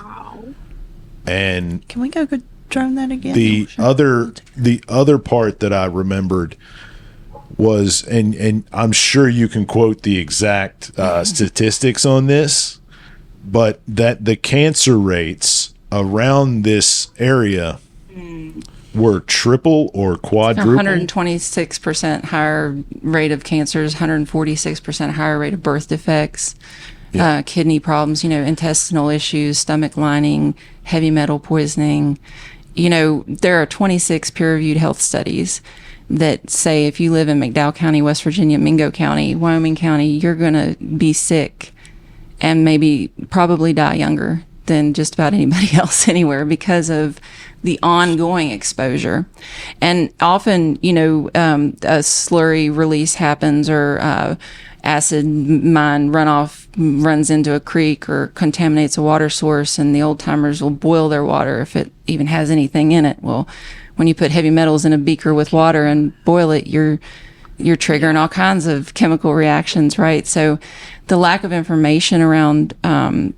And Can we go drone that again? the Sure. other part that I remembered was, and I'm sure you can quote the exact statistics on this, but that the cancer rates around this area were triple or quadruple. 126% higher rate of cancers, 146% higher rate of birth defects, kidney problems, you know, intestinal issues, stomach lining, heavy metal poisoning. You know, there are 26 peer-reviewed health studies that say if you live in McDowell County, West Virginia, Mingo County, Wyoming County, you're going to be sick and probably die younger than just about anybody else anywhere because of the ongoing exposure. And often, you know, a slurry release happens, or acid mine runoff runs into a creek or contaminates a water source, and the old timers will boil their water if it even has anything in it. Well, when you put heavy metals in a beaker with water and boil it, you're triggering all kinds of chemical reactions, right? So the lack of information around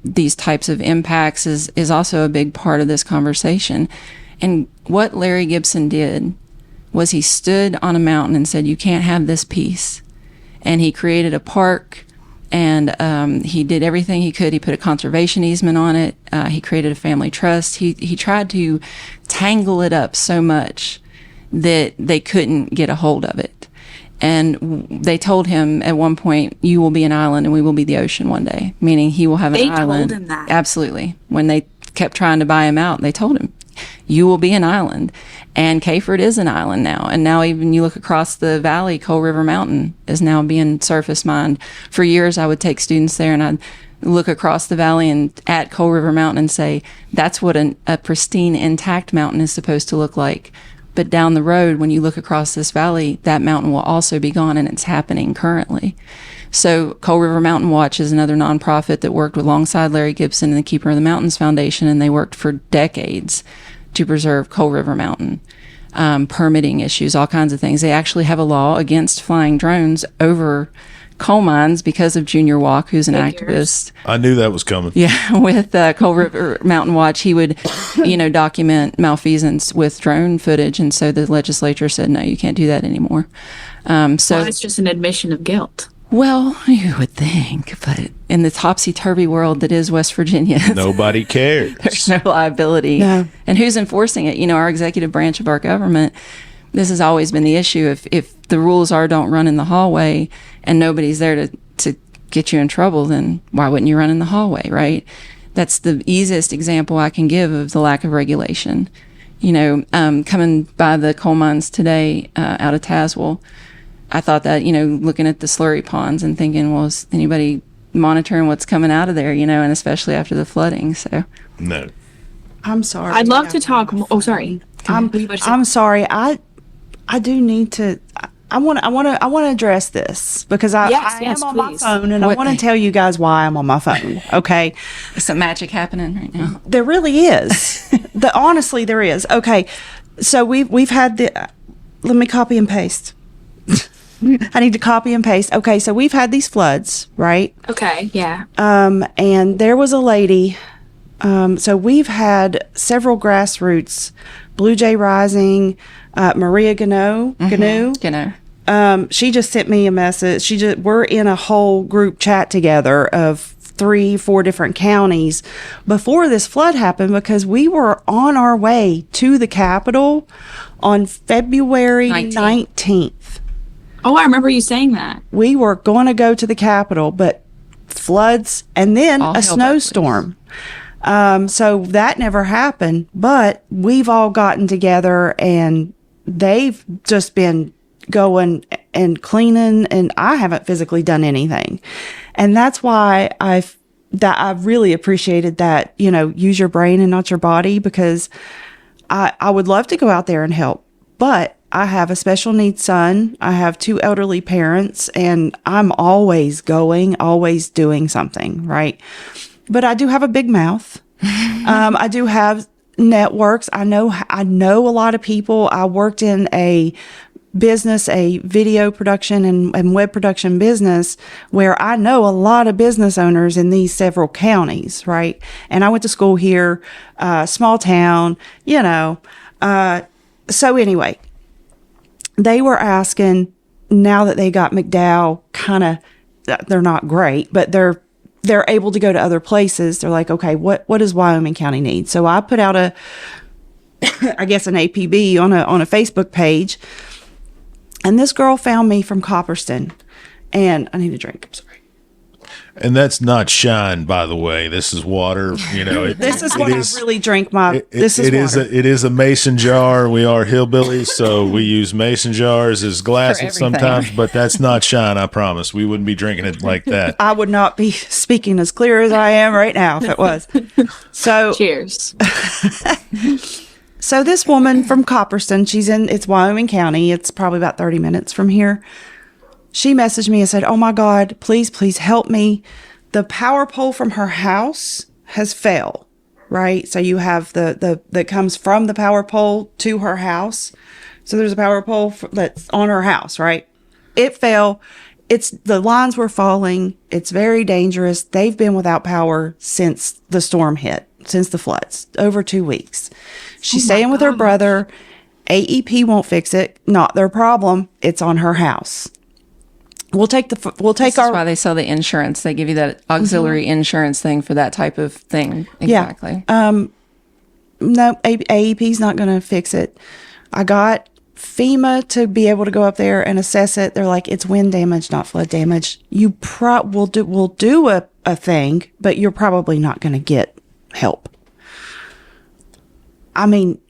these types of impacts is also a big part of this conversation. And what Larry Gibson did was he stood on a mountain and said, you can't have this piece. And he created a park And he did everything he could. He put a conservation easement on it. He created a family trust. He tried to tangle it up so much that they couldn't get a hold of it. And they told him at one point, "You will be an island and we will be the ocean one day," meaning he will have an island. They told him that? Absolutely. When they kept trying to buy him out, they told him, "You will be an island." And Cayford is an island now. And now even you look across the valley, Coal River Mountain is now being surface mined. For years, I would take students there and I'd look across the valley and at Coal River Mountain and say, that's what a pristine, intact mountain is supposed to look like. But down the road, when you look across this valley, that mountain will also be gone, and it's happening currently. So Coal River Mountain Watch is another nonprofit that worked alongside Larry Gibson and the Keeper of the Mountains Foundation, and they worked for decades to preserve Coal River Mountain. Permitting issues, all kinds of things. They actually have a law against flying drones over coal mines because of Junior Walk, who's an activist. I knew that was coming. Yeah, with Coal River Mountain Watch, he would, document malfeasance with drone footage, and so the legislature said, no, you can't do that anymore. Well, it's just an admission of guilt. Well, you would think, but in the topsy-turvy world that is West Virginia, Nobody cares. there's no liability. No. And who's enforcing it? Our executive branch of our government, this has always been the issue. If the rules are don't run in the hallway and nobody's there to get you in trouble, then why wouldn't you run in the hallway, right? That's the easiest example I can give of the lack of regulation. Coming by the coal mines today out of Tazewell, I thought that, looking at the slurry ponds and thinking, well, is anybody monitoring what's coming out of there, and especially after the flooding, so. No. I'm sorry. I'd love to talk. Oh, sorry. I'm sorry. I do need to. I want to address this because I am on my phone and I want to tell you guys why I'm on my phone. Okay. There's some magic happening right now. There really is. Honestly, there is. Okay. So we've had let me copy and paste. I need to copy and paste. Okay. So we've had these floods, right? Okay. Yeah. And there was a lady. So we've had several grassroots, Blue Jay Rising, Maria Gano. She just sent me a message. We're in a whole group chat together of 3-4 different counties before this flood happened because we were on our way to the Capitol on February 19th. Oh, I remember you saying that. We were going to go to the Capitol, but floods and then a snowstorm. So that never happened, but we've all gotten together and they've just been going and cleaning, and I haven't physically done anything. And that's why I really appreciated that, use your brain and not your body, because I would love to go out there and help, but I have a special needs son. I have 2 elderly parents, and I'm always doing something, right? But I do have a big mouth. I do have networks. I know a lot of people. I worked in a video production and web production business where I know a lot of business owners in these several counties, right? And I went to school here, small town, so anyway, they were asking, now that they got McDowell, they're not great, but they're able to go to other places. They're like, okay, what does Wyoming County need? So I put out an APB on a Facebook page, and this girl found me from Copperston, and I need a drink. I'm sorry. And that's not shine, by the way. This is water. This is what I really drink. It is a mason jar. We are hillbillies, so we use mason jars as glasses sometimes. But that's not shine. I promise. We wouldn't be drinking it like that. I would not be speaking as clear as I am right now if it was. So cheers. So this woman from Copperston, it's Wyoming County. It's probably about 30 minutes from here. She messaged me and said, oh my God, please help me. The power pole from her house has fell, right? So you have that comes from the power pole to her house. So there's a power pole that's on her house, right? It fell. The lines were falling. It's very dangerous. They've been without power since the storm hit, since the floods, over 2 weeks. She's staying with her brother. AEP won't fix it. Not their problem. It's on her house. we'll take That's why they sell the insurance. They give you that auxiliary insurance thing for that type of thing. Exactly. No, AEP's not going to fix it. I got FEMA to be able to go up there and assess it. They're like, it's wind damage, not flood damage. You will do a thing, but you're probably not going to get help. I mean,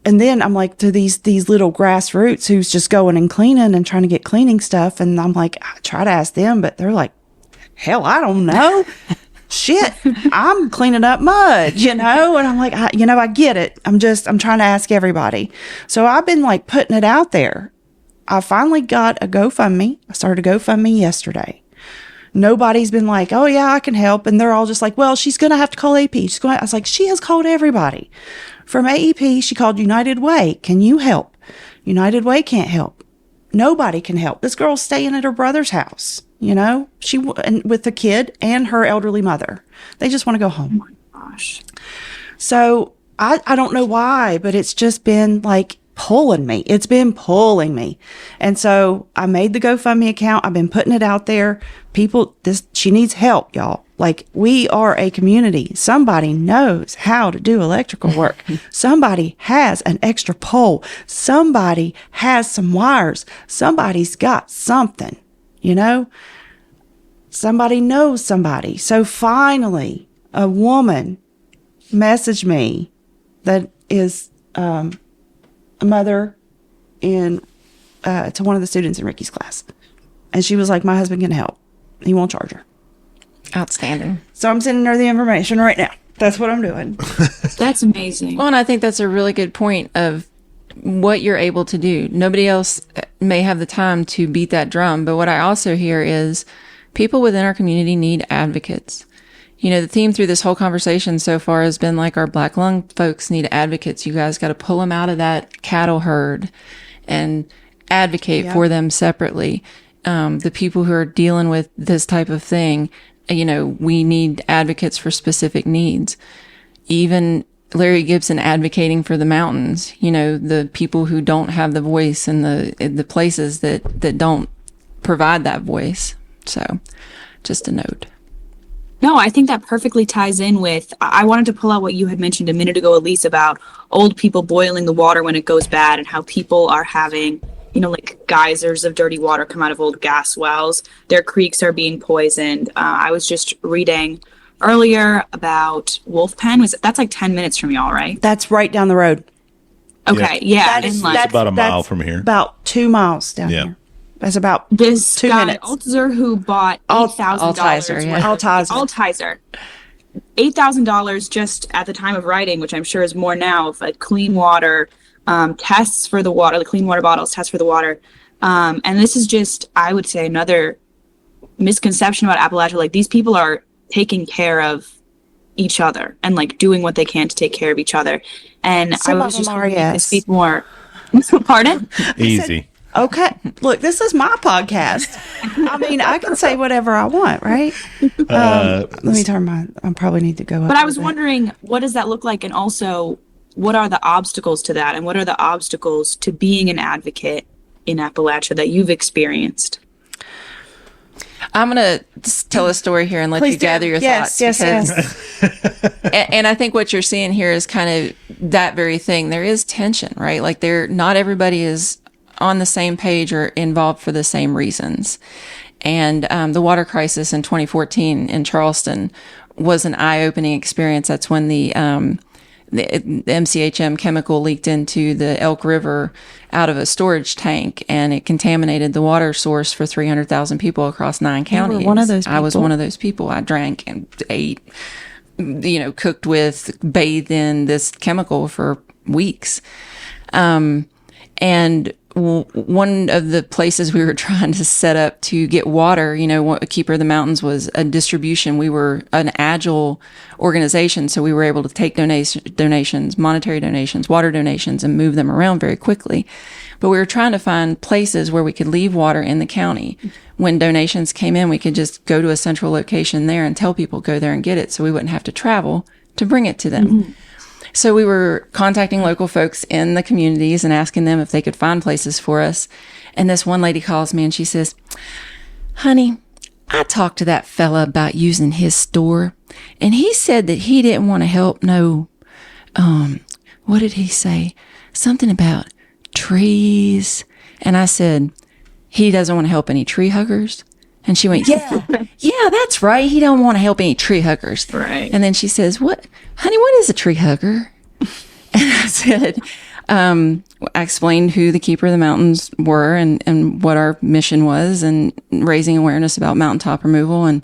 and then I'm like, to these little grassroots who's just going and cleaning and trying to get cleaning stuff. And I'm like, I try to ask them, but they're like, hell, I don't know. Shit, I'm cleaning up mud, And I'm like, I get it. I'm trying to ask everybody. So I've been like putting it out there. I finally got a GoFundMe. I started a GoFundMe yesterday. Nobody's been like, oh yeah, I can help. And they're all just like, well, she's going to have to call AP. I was like, she has called everybody. From AEP, she called United Way. Can you help? United Way can't help. Nobody can help. This girl's staying at her brother's house, and with the kid and her elderly mother. They just want to go home. Oh my gosh. So I don't know why, but it's just been like pulling me. It's been pulling me. And so I made the GoFundMe account. I've been putting it out there. She needs help, y'all. Like, we are a community. Somebody knows how to do electrical work. Somebody has an extra pole. Somebody has some wires. Somebody's got something, Somebody knows somebody. So finally, a woman messaged me that is a mother to one of the students in Ricky's class. And she was like, my husband can help. He won't charge her. Outstanding. So I'm sending her the information right now. That's what I'm doing. That's amazing. Well, and I think that's a really good point of what you're able to do. Nobody else may have the time to beat that drum, but what I also hear is people within our community need advocates. The theme through this whole conversation so far has been like, our black lung folks need advocates. You guys got to pull them out of that cattle herd and advocate for them separately. The people who are dealing with this type of thing, we need advocates for specific needs. Even Larry Gibson advocating for the mountains, the people who don't have the voice in the places that don't provide that voice. So just a note. No, I think that perfectly ties in with, I wanted to pull out what you had mentioned a minute ago, Elise, about old people boiling the water when it goes bad and how people are having, like geysers of dirty water come out of old gas wells. Their creeks are being poisoned. I was just reading earlier about Wolf Pen. That's like 10 minutes from y'all, right? That's right down the road. Okay, yeah. That's about a mile from here. About 2 miles down here. That's about this 2 guy, minutes. Altzer, who bought $8,000. Altizer. $8,000 just at the time of writing, which I'm sure is more now, of clean water tests for the water, the clean water bottles, tests for the water. And this is just, I would say, another misconception about Appalachia. Like, these people are taking care of each other and doing what they can to take care of each other. And I was just hoping to speak more. Pardon? Easy. Okay. Look, this is my podcast. I mean, I can say whatever I want, right? Let me turn I probably need to go up. But I was wondering, what does that look like? And also, what are the obstacles to that? And what are the obstacles to being an advocate in Appalachia that you've experienced? I'm going to just tell a story here and let you gather your thoughts. Yes. And I think what you're seeing here is kind of that very thing. There is tension, right? Like, not everybody is on the same page or involved for the same reasons. And the water crisis in 2014 in Charleston was an eye-opening experience. That's when the MCHM chemical leaked into the Elk River out of a storage tank, and it contaminated the water source for 300,000 people across 9 counties. You were one of those people. I was one of those people. I drank and ate, cooked with, bathed in this chemical for weeks. And one of the places we were trying to set up to get water, Keeper of the Mountains was a distribution. We were an agile organization, so we were able to take donations, monetary donations, water donations, and move them around very quickly. But we were trying to find places where we could leave water in the county. When donations came in, we could just go to a central location there and tell people, go there and get it, so we wouldn't have to travel to bring it to them. Mm-hmm. So we were contacting local folks in the communities and asking them if they could find places for us. And this one lady calls me and she says, honey, I talked to that fella about using his store, and he said that he didn't want to help what did he say? Something about trees. And I said, he doesn't want to help any tree huggers. And she went, yeah, that's right. He don't want to help any tree huggers. Right. And then she says, honey, what is a tree hugger? And I said, I explained who the Keeper of the Mountains were and what our mission was and raising awareness about mountaintop removal. And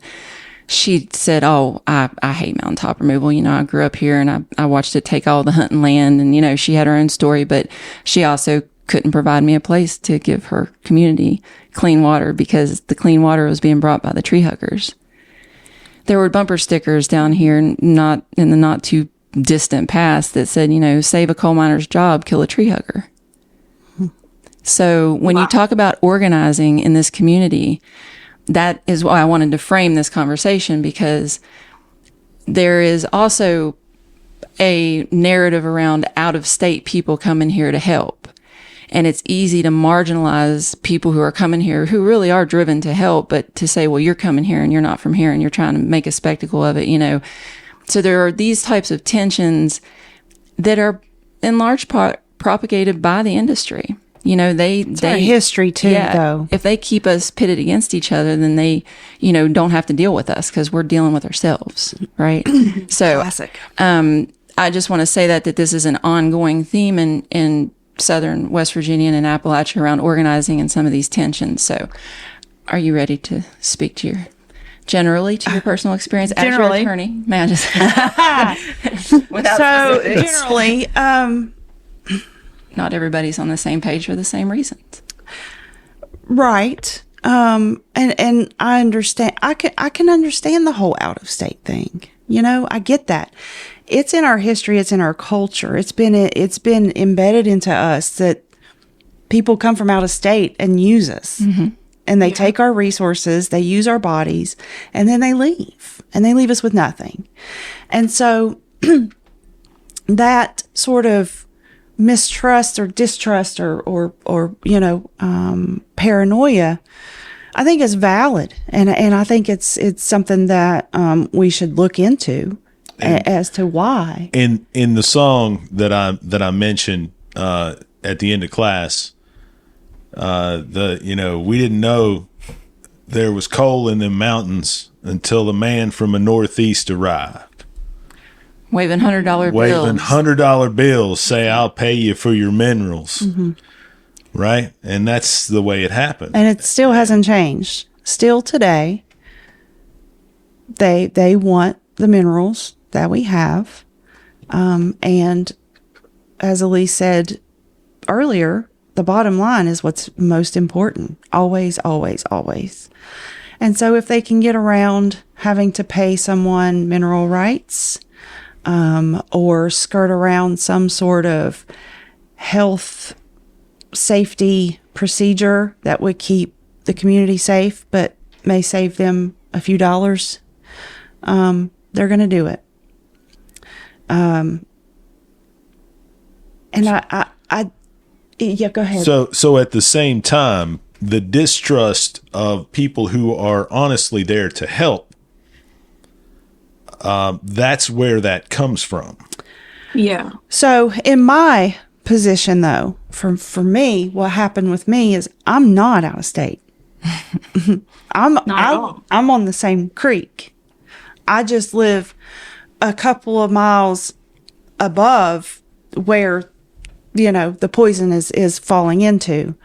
she said, oh, I hate mountaintop removal. I grew up here and I watched it take all the hunting land. And, she had her own story, but she also couldn't provide me a place to give her community clean water because the clean water was being brought by the tree huggers. There were bumper stickers down here, not in the not too distant past, that said, save a coal miner's job, kill a tree hugger. So when you talk about organizing in this community, that is why I wanted to frame this conversation, because there is also a narrative around out-of-state people coming here to help. And it's easy to marginalize people who are coming here who really are driven to help, but to say, well, you're coming here and you're not from here and you're trying to make a spectacle of it, So there are these types of tensions that are in large part propagated by the industry. They history too, though. If they keep us pitted against each other, then they, don't have to deal with us because we're dealing with ourselves, right? So, Classic. I just want to say that this is an ongoing theme in Southern West Virginia and in Appalachia around organizing and some of these tensions. So, are you ready to speak to your personal experience as your attorney? May I just so generally, not everybody's on the same page for the same reasons. Right. And I understand. I can understand the whole out of state thing. I get that. It's in our history. It's in our culture. It's been embedded into us that people come from out of state and use us. Mm-hmm. And they take our resources, they use our bodies, and then they leave. And they leave us with nothing. And so that sort of mistrust or distrust or paranoia, I think is valid. And I think it's something that we should look into as to why. In the song that I mentioned at the end of class, we didn't know there was coal in the mountains until a man from the Northeast arrived. Waving $100 bills. Waving $100 bills, say, I'll pay you for your minerals. Mm-hmm. Right? And that's the way it happened. And it still hasn't changed. Still today, they want the minerals that we have. And as Elise said earlier, the bottom line is what's most important. Always, always, always. And so if they can get around having to pay someone mineral rights, or skirt around some sort of health safety procedure that would keep the community safe, but may save them a few dollars, they're going to do it. And yeah, go ahead. So at the same time, the distrust of people who are honestly there to help, that's where that comes from. Yeah. So in my position, though, for me, what happened with me is I'm not out of state. I'm on the same creek. I just live a couple of miles above where, the poison is falling into.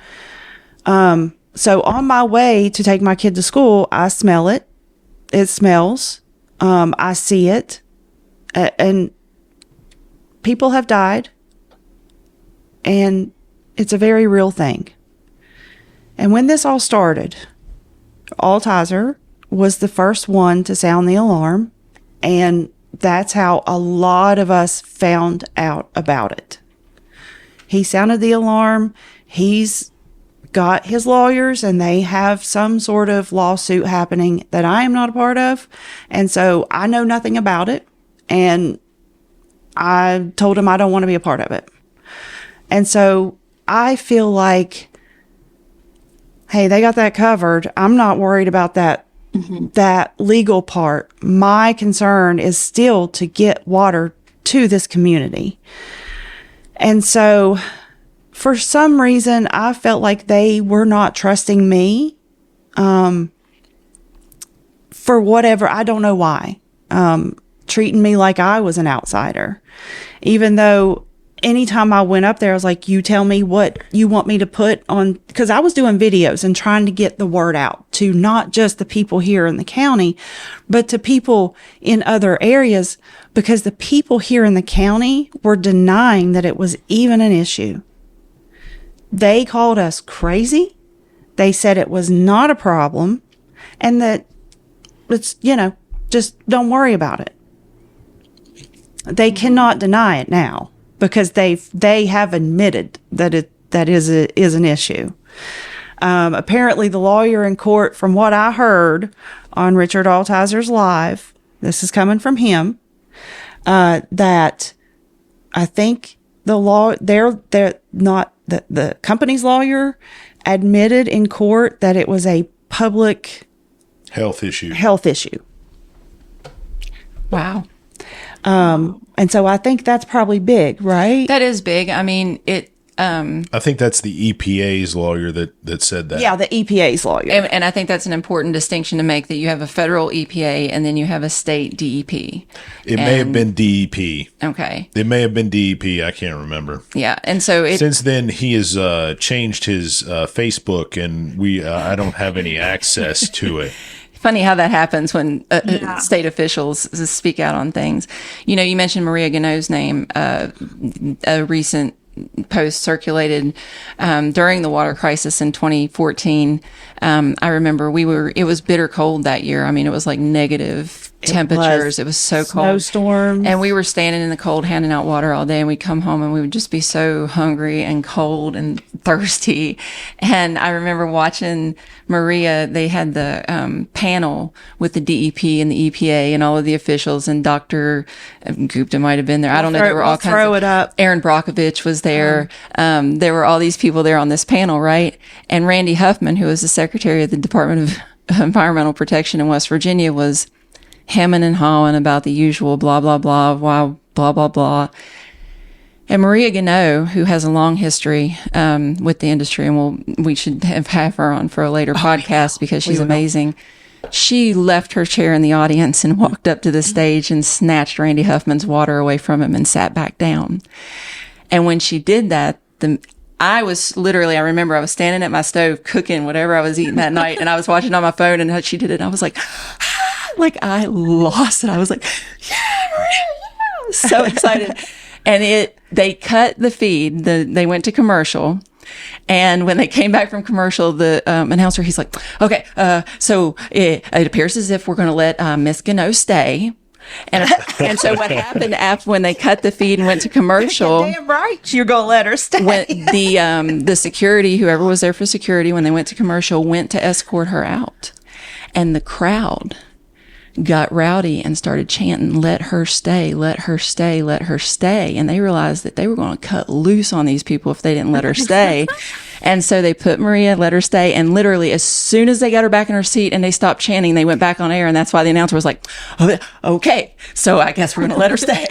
So on my way to take my kid to school, I smell it. It smells. I see it. And people have died. And it's a very real thing. And when this all started, Altizer was the first one to sound the alarm. And that's how a lot of us found out about it. He sounded the alarm. He's got his lawyers and they have some sort of lawsuit happening that I am not a part of. And so I know nothing about it. And I told him I don't want to be a part of it. And so I feel like hey, they got that covered. I'm not worried about that that legal part. My concern is still to get water to this community. And so for some reason, I felt like they were not trusting me for whatever, I don't know why, treating me like I was an outsider, even though anytime I went up there, I was like, you tell me what you want me to put on, because I was doing videos and trying to get the word out to not just the people here in the county, but to people in other areas, because the people here in the county were denying that it was even an issue. They called us crazy. They said it was not a problem and that it's, just don't worry about it. They cannot deny it now, because they have admitted that that is an issue. Apparently, the lawyer in court, from what I heard on Richard Altizer's Live, this is coming from him, that I think the company's lawyer admitted in court that it was a public health issue. Wow. And so I think that's probably big, right? That is big. I mean, I think that's the EPA's lawyer that said that. Yeah, the EPA's lawyer. and I think that's an important distinction to make, that you have a federal EPA and then you have a state DEP. It may have been DEP. Okay. It may have been DEP. I can't remember. Yeah. And so since then, he has changed his Facebook, and I don't have any access to it. Funny how that happens when state officials speak out on things. You mentioned Maria Ganot's name. A recent post circulated during the water crisis in 2014. I remember it was bitter cold that year. I mean, it was like negative temperatures. It was so cold. Snowstorms. And we were standing in the cold handing out water all day, and we'd come home and we would just be so hungry and cold and thirsty. And I remember watching Maria, they had the panel with the DEP and the EPA and all of the officials, and Dr. Gupta might have been there. I don't know. There were all kinds throw it up. Aaron Brockovich was there. There were all these people there on this panel, right? And Randy Huffman, who was the secretary of the Department of Environmental Protection in West Virginia, was hemming and hawing about the usual blah, blah, blah, blah, blah, blah, blah. And Maria Ganot, who has a long history with the industry, and we should have her on for a later podcast because she's amazing. She left her chair in the audience and walked up to the stage and snatched Randy Huffman's water away from him and sat back down. And when she did that, I remember I was standing at my stove cooking whatever I was eating that night, and I was watching on my phone, and she did it. And I was like, I lost it. I was like, yeah, Maria, yeah. So excited. And they cut the feed. They went to commercial. And when they came back from commercial, the announcer, he's like, okay, so it appears as if we're going to let Miss Ganot stay. And so what happened after, when they cut the feed and went to commercial, Damn right, you're gonna let her stay. When the security, whoever was there for security, when they went to commercial, went to escort her out, and the crowd got rowdy and started chanting, "Let her stay, let her stay, let her stay." And they realized that they were going to cut loose on these people if they didn't let her stay. And so they put Maria, let her stay. And literally, as soon as they got her back in her seat and they stopped chanting, they went back on air. And that's why the announcer was like, "Oh, okay, so I guess we're going to let her stay."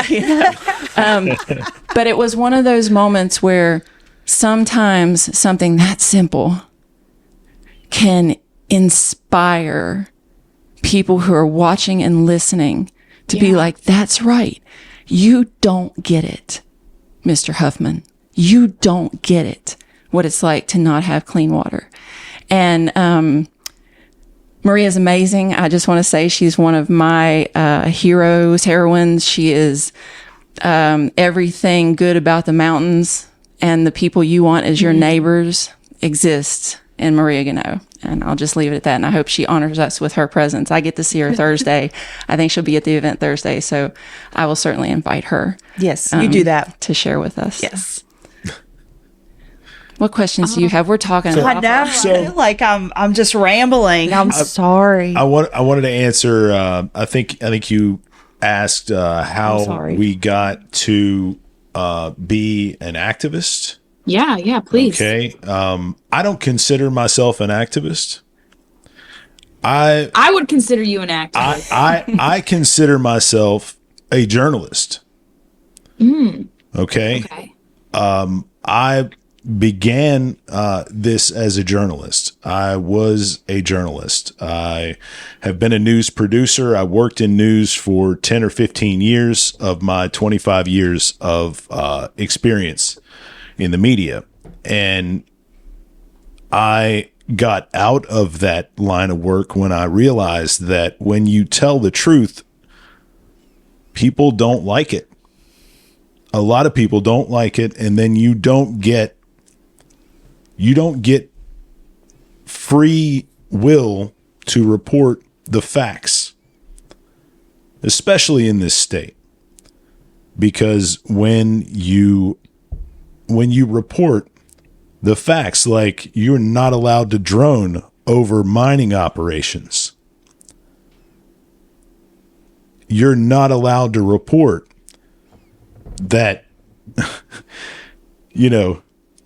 But it was one of those moments where sometimes something that simple can inspire people who are watching and listening to be like, that's right. You don't get it, Mr. Huffman. You don't get it, what it's like to not have clean water. And Maria's amazing. I just want to say she's one of my heroines. She is everything good about the mountains, and the people you want as your neighbors exists in Maria Ganot. And I'll just leave it at that. And I hope she honors us with her presence. I get to see her Thursday. I think she'll be at the event Thursday. So I will certainly invite her. Yes, you do that. To share with us. Yes. What questions do you have? We're talking. I know. I feel like I'm just rambling. I'm sorry. I wanted to answer. I think you asked how we got to be an activist Yeah, please. Okay. I don't consider myself an activist. I would consider you an activist. I consider myself a journalist. Okay. Okay. I began this as a journalist. I was a journalist. I have been a news producer. I worked in news for 10 or 15 years of my 25 years of experience in the media. And I got out of that line of work when I realized that when you tell the truth, people don't like it. A lot of people don't like it, and then you don't get free will to report the facts, especially in this state. Because when you report the facts, like you're not allowed to drone over mining operations, you're not allowed to report that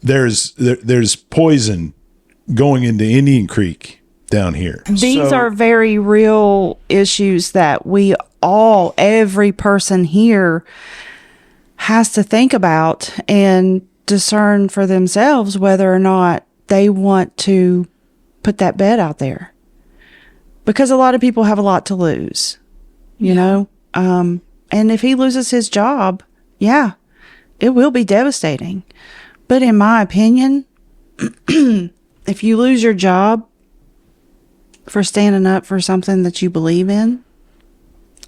there's poison going into Indian Creek down here. These are very real issues that every person here has to think about and discern for themselves whether or not they want to put that bed out there. Because a lot of people have a lot to lose, you know? And if he loses his job, yeah, it will be devastating. But in my opinion, if you lose your job for standing up for something that you believe in,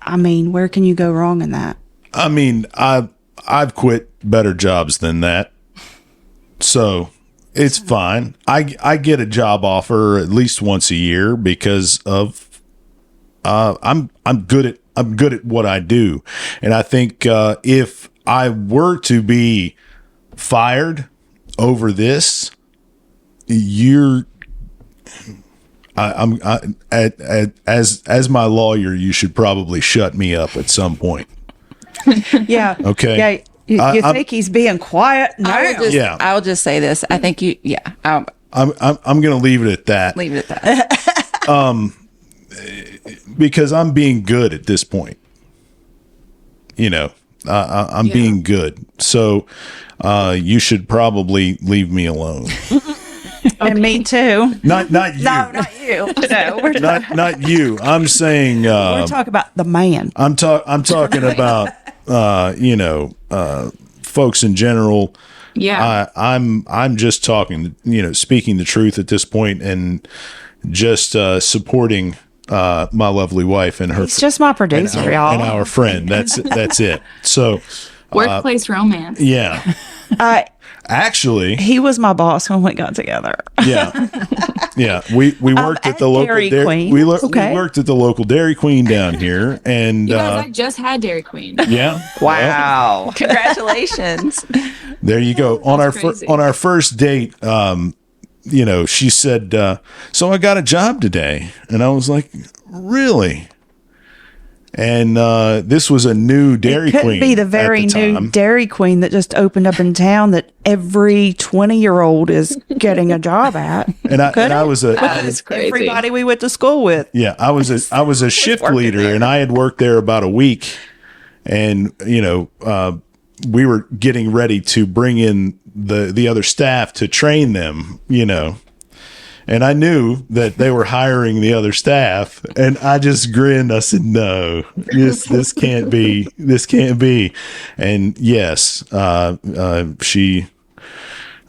I mean, where can you go wrong in that? I mean, I've quit better jobs than that. So it's fine. I get a job offer at least once a year because of I'm good at what I do. And I think if I were to be fired over this, as my lawyer, you should probably shut me up at some point. Yeah. Okay. Yeah. You think he's being quiet now? I'll just say this. I think I'm going to leave it at that. Leave it at that. Because I'm being good at this point. I'm being good. So you should probably leave me alone. And me too. Not you. No, not you. No, we're not you. I'm saying we're talking about the man. I'm talking about folks in general. Yeah. I'm just talking, speaking the truth at this point and just supporting my lovely wife and her. He's just my producer, y'all. And our friend. That's it. So workplace romance. Yeah. Actually, he was my boss when we got together. Yeah. We worked at the local Dairy Queen. We worked at the local Dairy Queen down here, and You guys, I just had Dairy Queen. yeah. Wow. Congratulations. There you go. On crazy. our first date, she said, "So I got a job today," and I was like, "Really?" And this was a new Dairy Queen. Couldn't be the very new Dairy Queen that just opened up in town that every 20-year-old is getting a job at. And I was crazy. Everybody we went to school with. Yeah, I was a shift leader, and I had worked there about a week, and we were getting ready to bring in the other staff to train them, And I knew that they were hiring the other staff, and I just grinned. I said, "No, this can't be. This can't be." And yes, she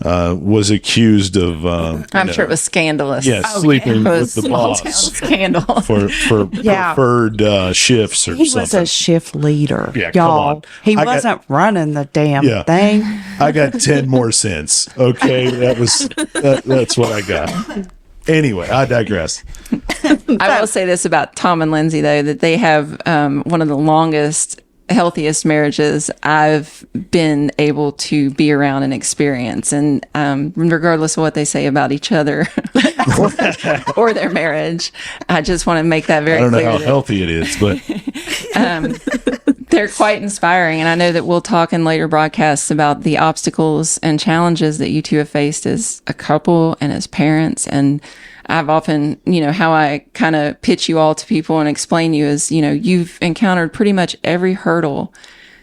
was accused of. I'm sure it was scandalous. Yes, sleeping with the boss. Scandal for preferred shifts or He something. was a shift leader, Yeah, come y'all. on. He wasn't running the damn thing. I got 10 more cents. Okay, that's what I got. Anyway, I digress. I will say this about Tom and Lindsay, though, that they have one of the longest, healthiest marriages I've been able to be around and experience. And regardless of what they say about each other or their marriage, I just want to make that very clear. I don't know how healthy it is, but They're quite inspiring. And I know that we'll talk in later broadcasts about the obstacles and challenges that you two have faced as a couple and as parents. And I've often, how I kind of pitch you all to people and explain you is, you've encountered pretty much every hurdle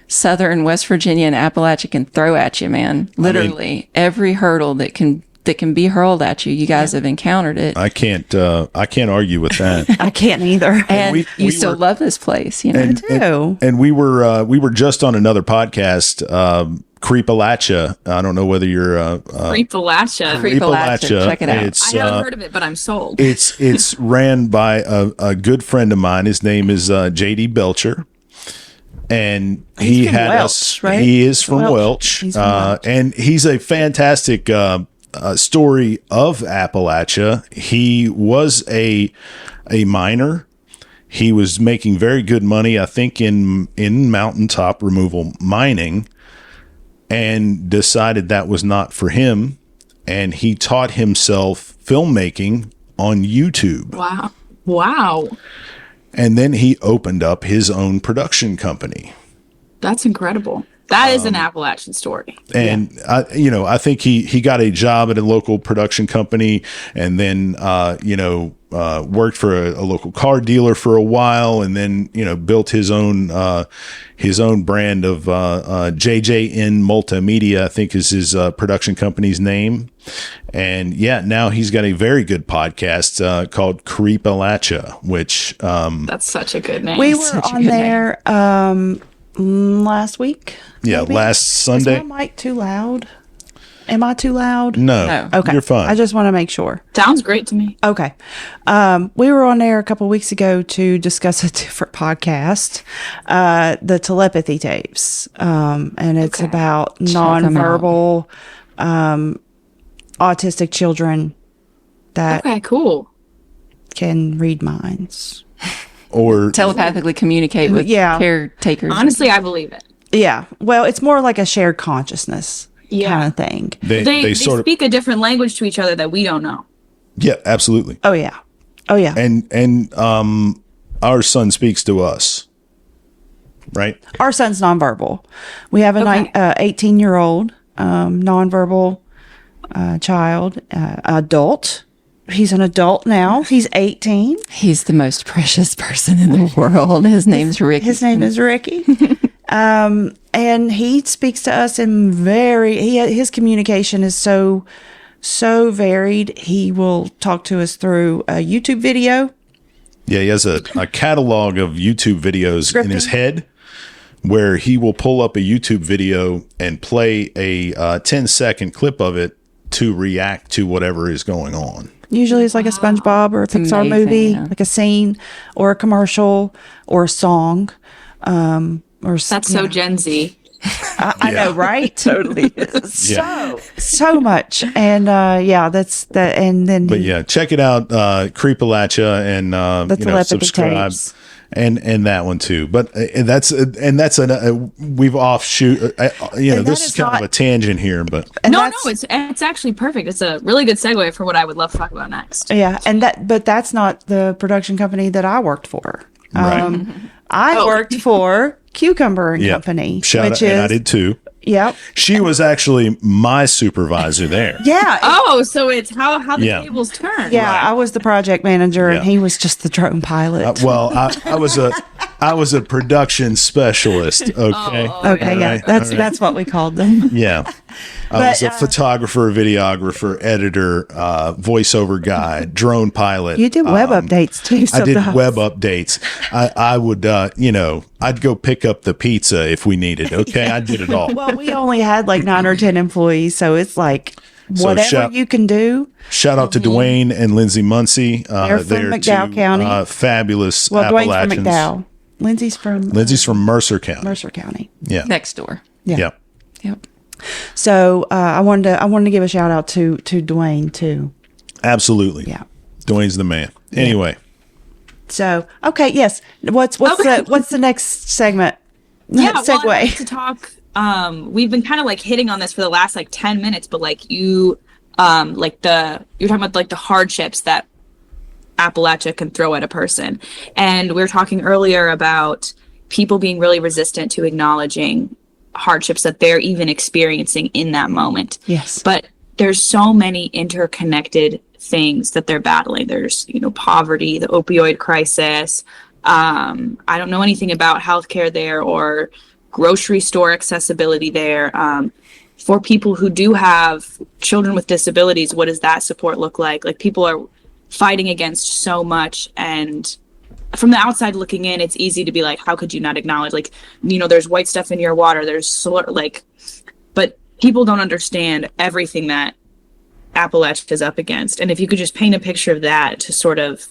Southern West Virginia and Appalachia can throw at you, man. Literally every hurdle that can be hurled at you. You guys have encountered it. I can't argue with that. I can't either. And you still love this place, I do. And we were just on another podcast, Creepalachia. I don't know whether you're Creepalachia. Creepalachia. Check it out. I haven't heard of it, but I'm sold. It's ran by a good friend of mine. His name is JD Belcher. And he had Welch, us. right? He is from Welch, He's from Welch. and he's a fantastic story of Appalachia. He was a miner. He was making very good money, I think, in mountaintop removal mining, and decided that was not for him. And he taught himself filmmaking on YouTube. Wow. And then he opened up his own production company. That's incredible. That is an Appalachian story. And I think he got a job at a local production company, and then worked for a local car dealer for a while, and then built his own brand of JJN Multimedia, I think is his production company's name. And now he's got a very good podcast called Creepalachia, which That's such a good name. We were on there last week. Yeah, maybe? last Sunday. Is my mic too loud? Am I too loud? No. Okay. You're fine. I just want to make sure. Sounds great to me. Okay. We were on there a couple weeks ago to discuss a different podcast, the telepathy tapes. And it's about nonverbal autistic children that Okay, cool. can read minds. Or telepathically communicate with caretakers. Honestly, I believe it. Yeah. Well, it's more like a shared consciousness kind of thing. they sort of speak a different language to each other that we don't know. Yeah, absolutely. Oh, yeah. And our son speaks to us, right? Our son's nonverbal. We have an 18-year-old nonverbal child, adult. He's an adult now. He's 18. He's the most precious person in the world. His name's Ricky. His name is Ricky. And he speaks to us in his communication is so varied. He will talk to us through a YouTube video. Yeah, he has a catalog of YouTube videos in his head where he will pull up a YouTube video and play a 10-second clip of it to react to whatever is going on. Usually it's like a SpongeBob or a Pixar amazing, movie, yeah. like a scene or a commercial or a song. That's so Gen Z. I know, right? Totally. So much. And that's that. And then But check it out, Creepalachia, and subscribe. Tapes. And that one too, but we've offshoot. This is kind of a tangent here, but It's actually perfect. It's a really good segue for what I would love to talk about next. Yeah, but that's not the production company that I worked for. Right. I worked for Cucumber and Company, and I did too. Yep. She was actually my supervisor there. Yeah. So it's how the tables turn. Yeah, Right. I was the project manager, and he was just the drone pilot. I was a production specialist. Okay. Okay, yeah, that's what we called them. Yeah. I was a photographer, videographer, editor, voiceover guy, drone pilot. You did web updates too. I did sometimes. web updates. I would, I'd go pick up the pizza if we needed. Okay. I did it all. Well, we only had like 9 or 10 employees, so it's like whatever you can do. Shout out to Dwayne and Lindsay Muncie. They're from McDowell County. Fabulous Well, Dwayne's Appalachians. from McDowell. Lindsay's from Mercer County. Mercer County. Yeah. Next door. Yeah. Yep. So I wanted to give a shout out to Dwayne too. Absolutely. Yeah. Dwayne's the man. Anyway. So okay, yes. What's the next segment? Segue. Well, I'd like to talk. We've been kind of like hitting on this for the last 10 minutes, but you're talking about the hardships that Appalachia can throw at a person, and we were talking earlier about people being really resistant to acknowledging hardships that they're even experiencing in that moment. Yes. But there's so many interconnected things that they're battling. There's, poverty, the opioid crisis. I don't know anything about healthcare there or grocery store accessibility there. For people who do have children with disabilities, what does that support look like? Like, people are fighting against so much, and from the outside looking in, it's easy to be like, how could you not acknowledge, like, there's white stuff in your water, there's but people don't understand everything that Appalachia is up against. And if you could just paint a picture of that to sort of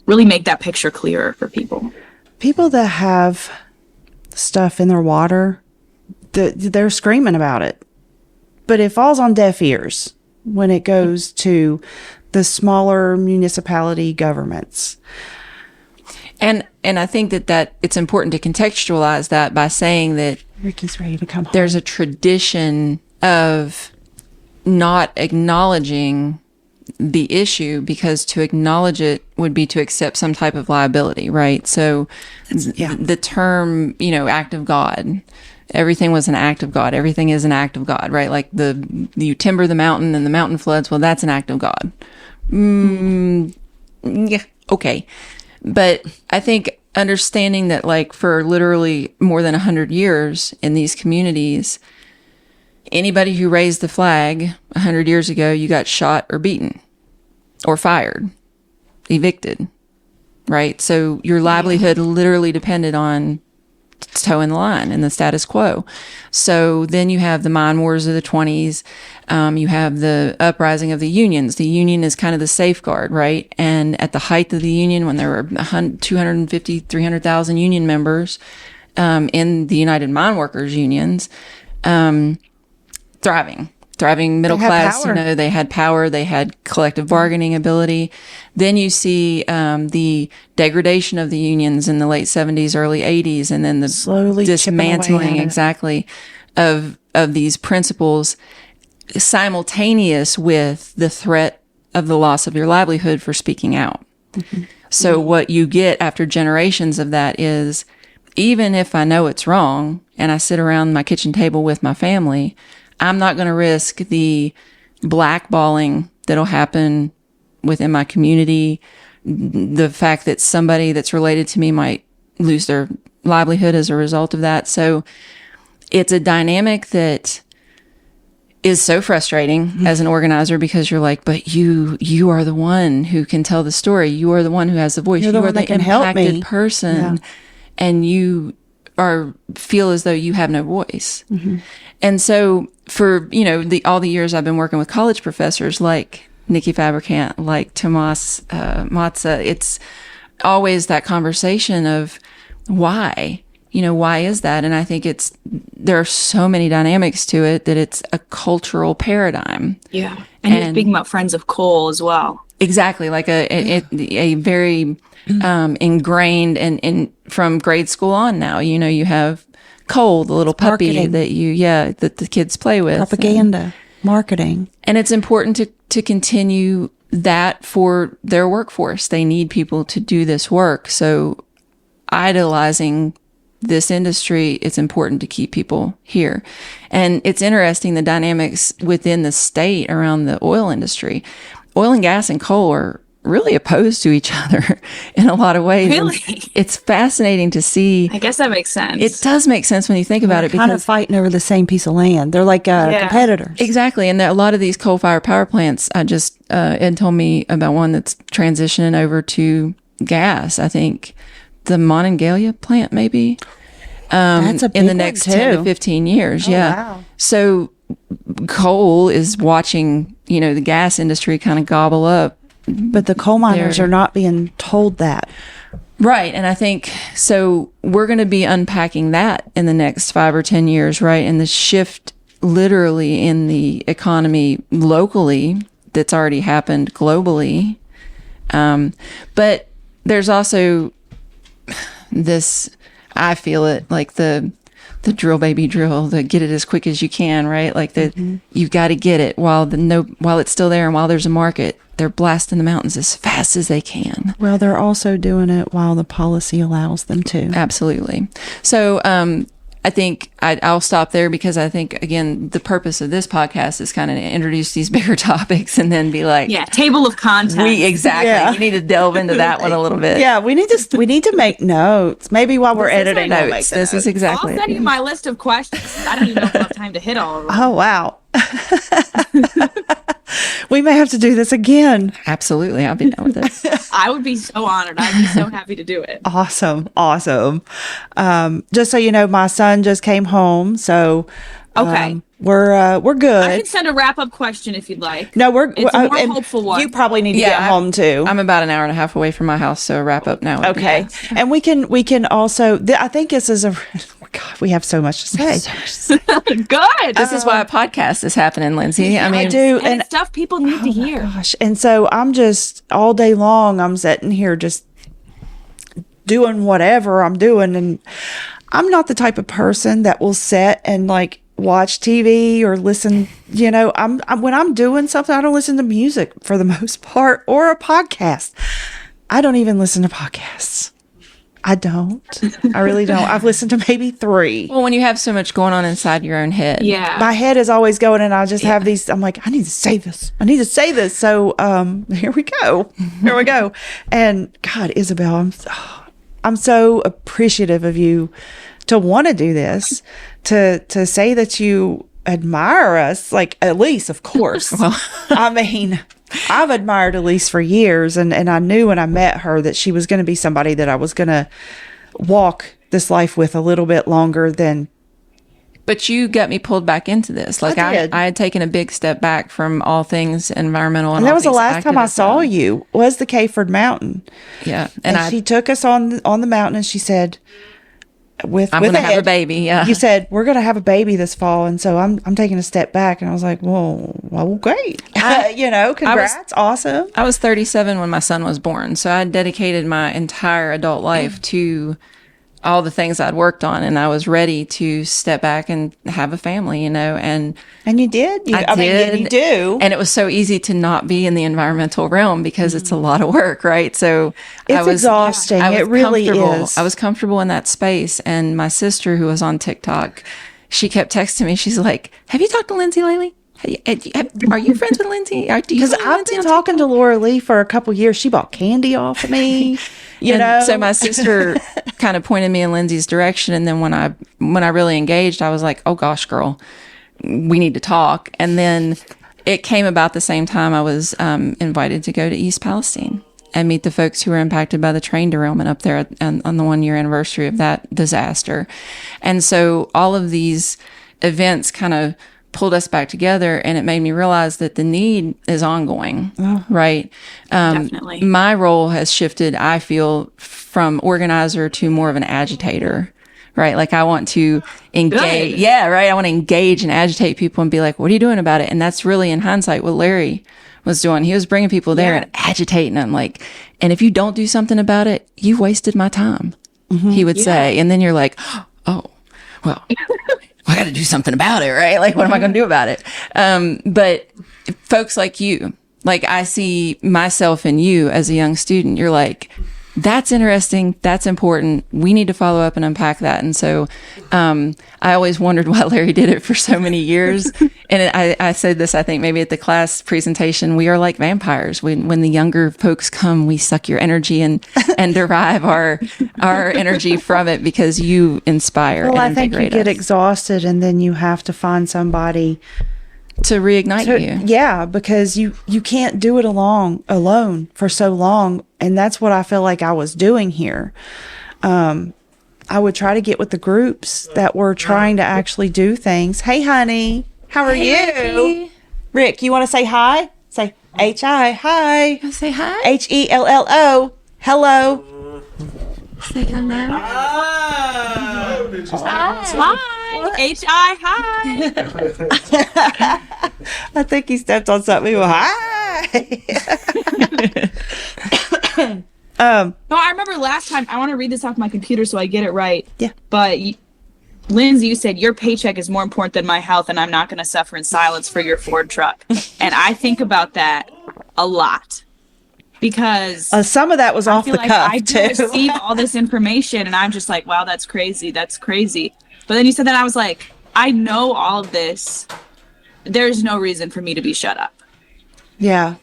really make that picture clearer for people. People that have stuff in their water, they're screaming about it, but it falls on deaf ears when it goes to the smaller municipality governments. And I think that it's important to contextualize that by saying that Ricky's ready to come home. There's a tradition of not acknowledging the issue, because to acknowledge it would be to accept some type of liability, right? So the term, act of God, everything was an act of God. Everything is an act of God, right? Like you timber the mountain and the mountain floods. Well, that's an act of God. Yeah. Okay. But I think understanding that, like, for literally more than 100 years in these communities, anybody who raised the flag 100 years ago, you got shot or beaten or fired, evicted, right? So your livelihood literally depended on toeing the line and the status quo. So then you have the mine wars of the 20s. You have the uprising of the unions. The union is kind of the safeguard, right? And at the height of the union, when there were 250, 300,000 union members in the United Mine Workers unions, thriving middle class, power. They had power, they had collective bargaining ability. Then you see the degradation of the unions in the late 70s, early 80s, and then the slowly dismantling exactly of these principles simultaneous with the threat of the loss of your livelihood for speaking out. Mm-hmm. So what you get after generations of that is, even if I know it's wrong and I sit around my kitchen table with my family, I'm not going to risk the blackballing that'll happen within my community, the fact that somebody that's related to me might lose their livelihood as a result of that. So it's a dynamic that is so frustrating as an organizer, because you're like, but you are the one who can tell the story. You are the one who has the voice. You are the impacted person, and you feel as though you have no voice. Mm-hmm. And so for, all the years I've been working with college professors like Nikki Fabricant, like Tomas Matza, it's always that conversation of why. Why is that? And I think there are so many dynamics to it that it's a cultural paradigm. Yeah. And you're speaking about Friends of Coal as well. Exactly. Like a very ingrained and from grade school on now, you have Cole, the little puppy marketing. that the kids play with. Propaganda, marketing. And it's important to continue that for their workforce. They need people to do this work. So idolizing this industry, it's important to keep people here. And it's interesting, the dynamics within the state around the oil industry. Oil and gas and coal are really opposed to each other in a lot of ways. Really? And it's fascinating to see. I guess that makes sense. It does make sense when you think about it. They're kind of fighting over the same piece of land. They're like competitors. Exactly. And a lot of these coal-fired power plants, Ed told me about one that's transitioning over to gas. I think the Monongalia plant, maybe. That's a big in the next 10 to 15 years. Oh, yeah. Wow. So coal is watching, the gas industry kind of gobble up. But the coal miners are not being told that. Right. And I think, so we're going to be unpacking that in the next 5 or 10 years, right? And the shift literally in the economy locally that's already happened globally. But there's also this, I feel it, like the the drill baby drill, the get it as quick as you can, right? Like you've got to get it while it's still there and while there's a market. They're blasting the mountains as fast as they can. Well, they're also doing it while the policy allows them to. Absolutely. So, I think I'll stop there because I think, again, the purpose of this podcast is kind of to introduce these bigger topics and then be like, table of contents. Exactly. Yeah. You need to delve into that one a little bit. Yeah, we need to make notes. Maybe while we're editing, notes. This is exactly. I'll send you my list of questions. I don't even know if I have time to hit all of them. Oh wow. We may have to do this again. Absolutely. I'll be down with it. I would be so honored. I'd be so happy to do it. Awesome. Just so you know, my son just came home, so okay. We're good. I can send a wrap-up question if you'd like. No, it's a more hopeful one. You probably need to get home too. I'm about an hour and a half away from my house, so wrap up now. Okay, and we can also. I think this is a. God, we have so much to say. Good. This is why a podcast is happening, Lindsay. I mean, I do, and it's stuff people need to hear. Gosh, and so I'm just all day long. I'm sitting here just doing whatever I'm doing, and I'm not the type of person that will sit and like watch TV or listen. You know, I'm when I'm doing something, I don't listen to music for the most part or a podcast. I don't even listen to podcasts. I don't. I really don't. I've listened to maybe 3. Well, when you have so much going on inside your own head. Yeah. My head is always going and I just have these, I'm like, I need to say this. So here we go. And God, Isabell, I'm so appreciative of you to want to do this, to say that you admire us, like Elise, of course. Well, I mean, I've admired Elise for years, and I knew when I met her that she was going to be somebody that I was going to walk this life with a little bit longer than. But you got me pulled back into this. Like I had taken a big step back from all things environmental, and that was the last time I saw you. Was the Cayford Mountain? Yeah, and she took us on the mountain, and she said, I'm going to have a baby. Yeah. You said, we're going to have a baby this fall. And so I'm taking a step back. And I was like, well, great. Congrats. Awesome. I was 37 when my son was born. So I dedicated my entire adult life to all the things I'd worked on. And I was ready to step back and have a family, and you did. I mean, you do. And it was so easy to not be in the environmental realm because it's a lot of work, right? So it's exhausting. It really is. I was comfortable in that space. And my sister, who was on TikTok, she kept texting me. She's like, have you talked to Lindsay lately? Are you friends with Lindsay? Because I've been talking to Laura Lee for a couple years. She bought candy off of me. So my sister kind of pointed me in Lindsay's direction. And then when I really engaged, I was like, oh gosh, girl, we need to talk. And then it came about the same time I was invited to go to East Palestine and meet the folks who were impacted by the train derailment up there on the 1-year anniversary of that disaster. And so all of these events kind of pulled us back together, and it made me realize that the need is ongoing, right? Definitely. My role has shifted, I feel, from organizer to more of an agitator, right? Like I want to engage. Good. Yeah, right. I want to engage and agitate people and be like, what are you doing about it? And that's really, in hindsight, what Larry was doing. He was bringing people there and agitating them, like, and if you don't do something about it, you've wasted my time, he would say. And then you're like, oh, well, I got to do something about it, right? Like, what am I going to do about it? But folks like you, like I see myself in you as a young student, you're like, that's interesting. That's important. We need to follow up and unpack that. And so, I always wondered why Larry did it for so many years. And I said this, I think maybe at the class presentation, we are like vampires. When the younger folks come, we suck your energy and derive our energy from it because you inspire. Well, and I think you get exhausted and then you have to find somebody to reignite you. Yeah, because you can't do it alone for so long. And that's what I feel like I was doing here. I would try to get with the groups that were trying to actually do things. Hey, honey, how are you? Ricky. Rick, you want to say hi? Say H-I, hi. Say hi. H-E-L-L-O, hello. Say hello. Hi. H-I, hi. I think he stepped on something. He went, hi. No, I remember last time. I want to read this off my computer so I get it right. Yeah. But Lindsay, you said your paycheck is more important than my health, and I'm not going to suffer in silence for your Ford truck. And I think about that a lot because some of that was off the cuff I too. receive all this information, and I'm just like, wow, that's crazy. That's crazy. But then you said that, I was like, I know all of this. There's no reason for me to be shut up. Yeah.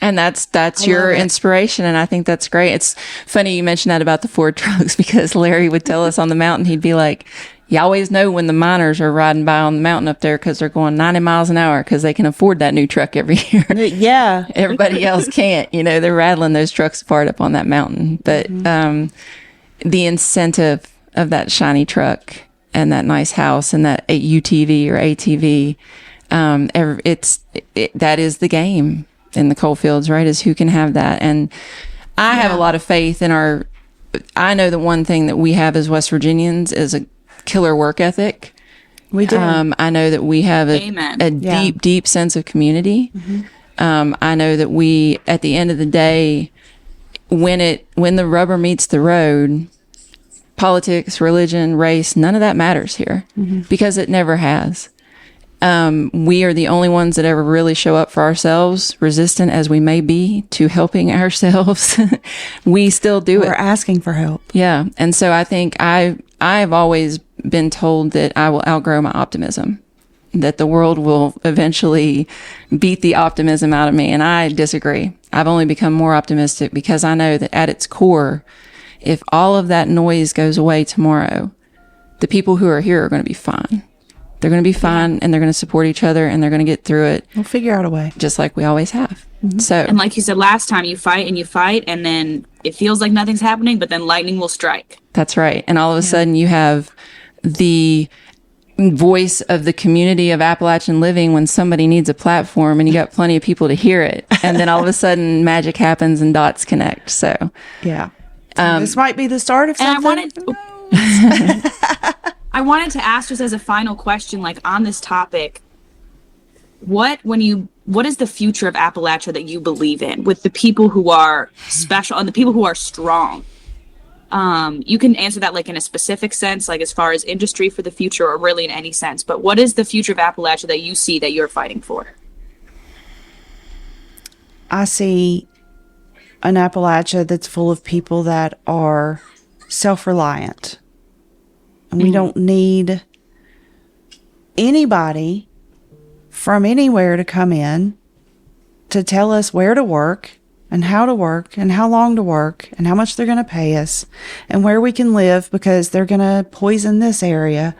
And that's your inspiration, and I think that's great. It's funny you mentioned that about the Ford trucks, because Larry would tell us on the mountain, he'd be like, you always know when the miners are riding by on the mountain up there because they're going 90 miles an hour because they can afford that new truck every year. Yeah. Everybody else can't. You know, they're rattling those trucks apart up on that mountain. But the incentive of that shiny truck and that nice house and that UTV or ATV, that is the game in the coal fields, right? Is who can have that. And I have a lot of faith in I know the one thing that we have as West Virginians is a killer work ethic. We do. I know that we have a deep sense of community. I know that we, at the end of the day, when the rubber meets the road, politics, religion, race, none of that matters here because it never has. We are the only ones that ever really show up for ourselves, resistant as we may be to helping ourselves. We still do it. We're asking for help. Yeah. And so I think I've always been told that I will outgrow my optimism, that the world will eventually beat the optimism out of me. And I disagree. I've only become more optimistic because I know that at its core, if all of that noise goes away tomorrow, the people who are here are going to be fine. They're going to be fine, and they're going to support each other, and they're going to get through it. We'll figure out a way. Just like we always have. So, and like you said last time, you fight, and then it feels like nothing's happening, but then lightning will strike. That's right. And all of a sudden you have the voice of the community of Appalachian Living when somebody needs a platform, and you got plenty of people to hear it. And then all of a sudden magic happens and dots connect. So, yeah. This might be the start of something. And I wanted to ask, just as a final question, like on this topic, what is the future of Appalachia that you believe in, with the people who are special and the people who are strong? You can answer that like in a specific sense, like as far as industry for the future, or really in any sense. But what is the future of Appalachia that you see that you're fighting for? I see an Appalachia that's full of people that are self-reliant. And we don't need anybody from anywhere to come in to tell us where to work and how long to work and how much they're going to pay us and where we can live because they're going to poison this area.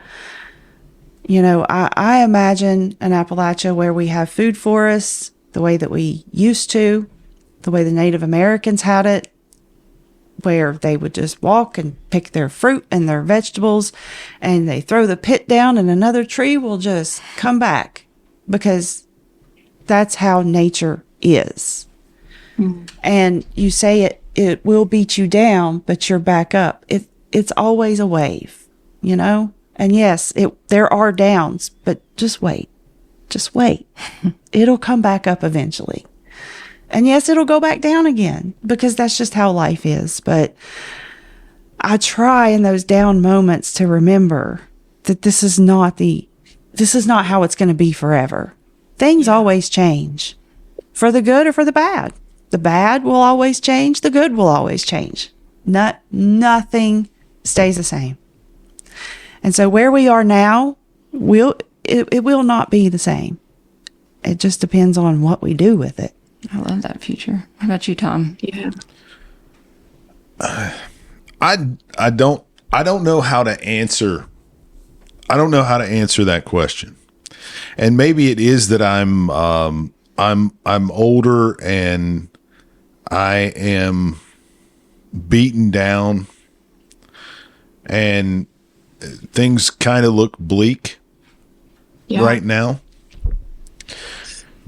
You know, I imagine an Appalachia where we have food forests the way that we used to, the way the Native Americans had it, where they would just walk and pick their fruit and their vegetables, and they throw the pit down and another tree will just come back because that's how nature is. And you say it will beat you down, but you're back up. It's always a wave, you know? And yes, there are downs, but just wait. It'll come back up eventually. And yes, it'll go back down again because that's just how life is. But I try in those down moments to remember that this is not how it's going to be forever. Things always change, for the good or for the bad. The bad will always change. The good will always change. Nothing stays the same. And so where we are now, it will not be the same. It just depends on what we do with it. I love that future. How about you, Tom? Yeah. I don't know how to answer. I don't know how to answer that question. And maybe it is that I'm older and I am beaten down and things kind of look bleak right now.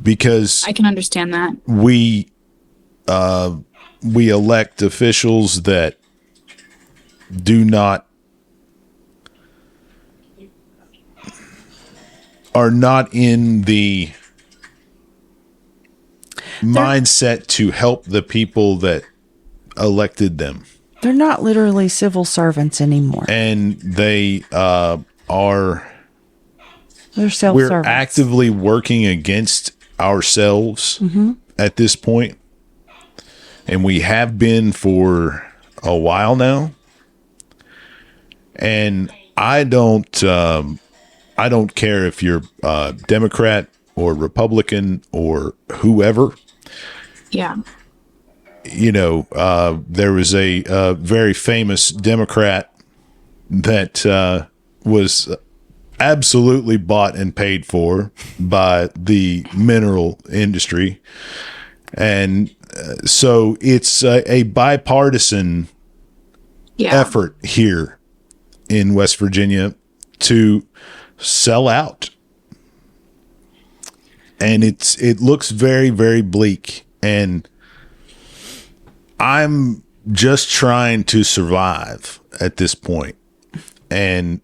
Because I can understand that. We elect officials that are not in the mindset to help the people that elected them. They're not literally civil servants anymore. And they are They're we're self-serving. actively working against ourselves at this point, and we have been for a while now. And I don't care if you're Democrat or Republican or whoever. Yeah. You know, there was a very famous Democrat that was absolutely bought and paid for by the mineral industry. And so it's a bipartisan effort here in West Virginia to sell out. And it looks very, very bleak. And I'm just trying to survive at this point. And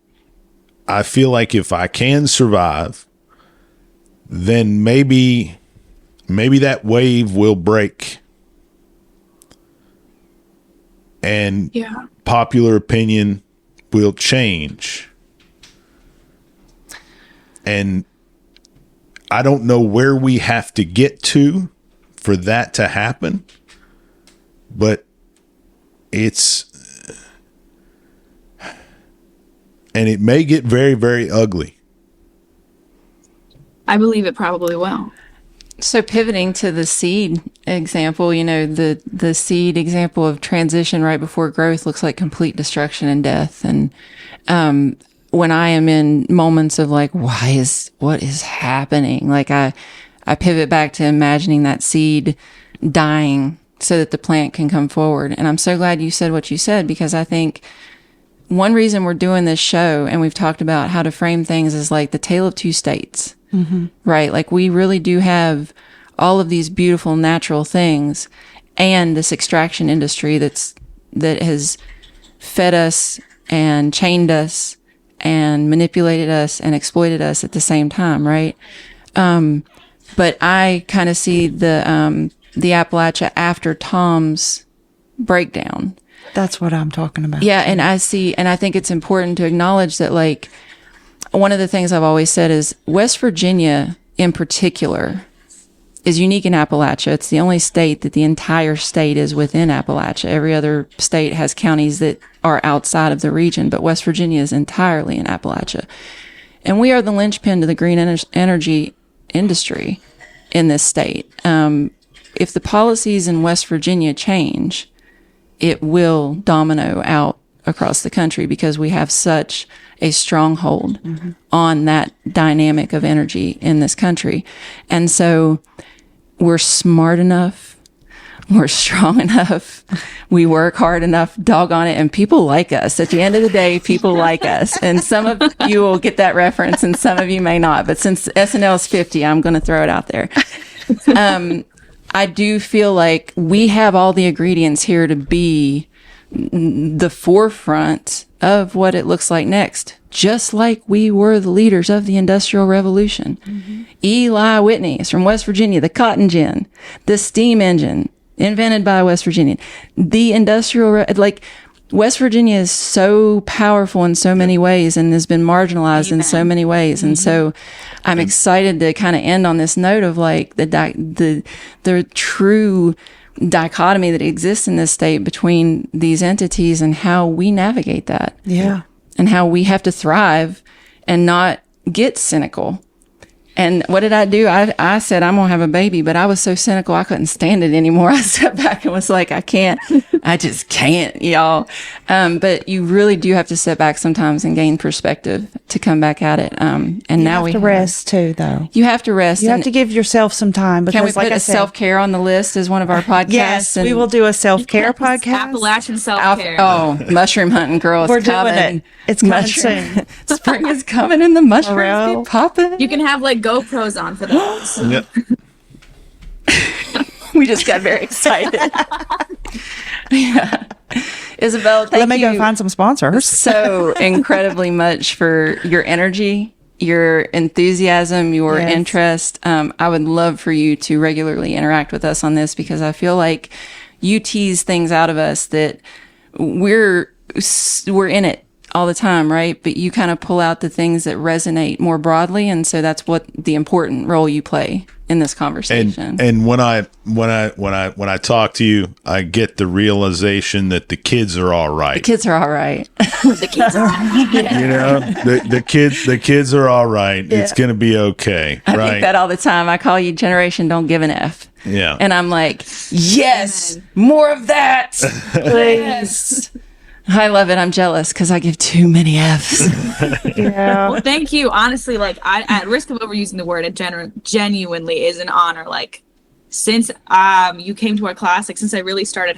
I feel like if I can survive, then maybe that wave will break. And popular opinion will change. And I don't know where we have to get to for that to happen, but and it may get very, very ugly. I believe it probably will. So pivoting to the seed example, you know, the seed example of transition right before growth looks like complete destruction and death. And when I am in moments of like, what is happening? Like I pivot back to imagining that seed dying so that the plant can come forward. And I'm so glad you said what you said, because I think one reason we're doing this show, and we've talked about how to frame things, is like the tale of two states, right? Like we really do have all of these beautiful natural things and this extraction industry that has fed us and chained us and manipulated us and exploited us at the same time, right? But I kind of see the Appalachia after Tom's breakdown. That's what I'm talking about. Yeah, and I think it's important to acknowledge that, like, one of the things I've always said is West Virginia in particular is unique in Appalachia. It's the only state that the entire state is within Appalachia. Every other state has counties that are outside of the region, but West Virginia is entirely in Appalachia. And we are the linchpin to the green energy industry in this state. If the policies in West Virginia change, it will domino out across the country, because we have such a stronghold on that dynamic of energy in this country. And so we're smart enough, we're strong enough, we work hard enough, doggone it, and people like us. At the end of the day, people like us. And some of you will get that reference and some of you may not. But since SNL is 50, I'm going to throw it out there. I do feel like we have all the ingredients here to be the forefront of what it looks like next, just like we were the leaders of the Industrial Revolution. Eli Whitney is from West Virginia, the cotton gin, the steam engine invented by West Virginia, the West Virginia is so powerful in so many ways and has been marginalized in so many ways. And so I'm excited to kind of end on this note of like the true dichotomy that exists in this state between these entities and how we navigate that. Yeah. And how we have to thrive and not get cynical. And what did I do? I said, I'm going to have a baby, but I was so cynical, I couldn't stand it anymore. I stepped back and was like, I just can't, y'all. But you really do have to step back sometimes and gain perspective to come back at it. And now we have to rest too, though. You have to rest. You have to give yourself some time. Because, can we put like a self-care on the list as one of our podcasts? Yes, we will do a self-care podcast. Appalachian self-care. Mushroom hunting, girl. We're doing it. It's coming soon. Spring is coming and the mushrooms be popping. You can have like GoPros on for those. Yep. We just got very excited. Yeah. Isabell, thank you. Let me go find some sponsors. So incredibly much for your energy, your enthusiasm, your interest. I would love for you to regularly interact with us on this, because I feel like you tease things out of us that we're in it all the time, right? But you kind of pull out the things that resonate more broadly, and so that's what the important role you play in this conversation. And when I talk to you, I get the realization that the kids are all right. The kids are all right. The kids are You know, the kids are all right. Yeah. It's gonna be okay, I right? think that all the time. I call you Generation Don't Give an F. Yeah. And I'm like, yes, more of that. Please. I love it. I'm jealous because I give too many F's. Yeah. Well, thank you. Honestly, like, at risk of overusing the word, it genuinely is an honor. Like, since you came to our class, like, since I really started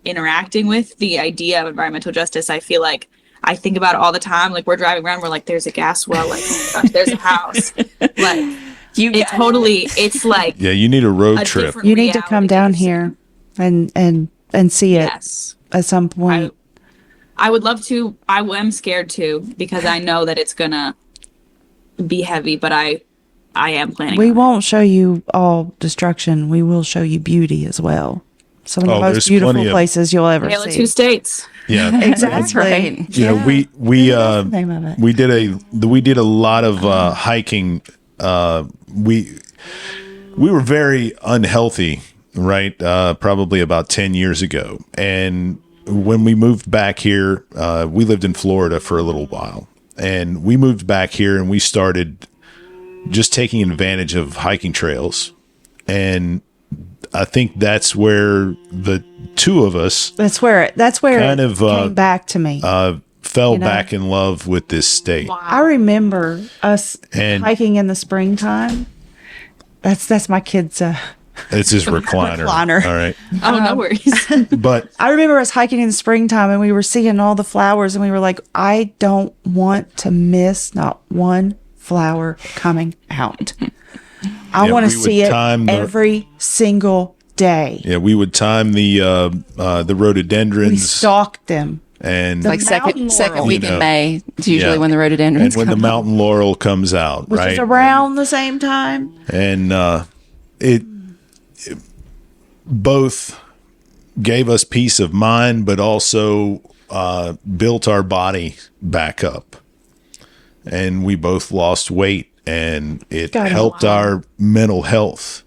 interacting with the idea of environmental justice, I feel like I think about it all the time. Like, we're driving around, we're like, there's a gas well, like, oh my gosh, there's a house. Like, it's like, Yeah, you need a road trip. different You need to come reality. down here and see it Yes. at some point. I would love to. I am scared too, because I know that it's gonna be heavy, but I am planning. We on it. won't show you all destruction. We will show you beauty as well. Some of the there's most beautiful plenty of- places you'll ever Hail the see. two states. Yeah, Exactly. That's right. you know, we Name of it. we did a lot of hiking. We were very unhealthy, right? Probably about 10 years ago, and when we moved back here, we lived in Florida for a little while, and we moved back here and we started just taking advantage of hiking trails. And I think that's where the two of us That's where it kind of, came back to me. fell You know? back in love with this state. I remember us And- hiking in the springtime. That's my kid's. It's his recliner. Recliner. All right. Oh, no worries. But I remember us hiking in the springtime, and we were seeing all the flowers, and we were like, I don't want to miss not one flower coming out. I Yeah, want we to would see it time the- every single day. yeah, we would time the rhododendrons. We stalked them. And Like Mountain second laurel. week You know. in May. It's usually Yeah. when the rhododendrons and when the come. mountain laurel comes out, Which right? is around the same time. And it both gave us peace of mind, but also built our body back up. And we both lost weight, and it Got it. helped our mental health.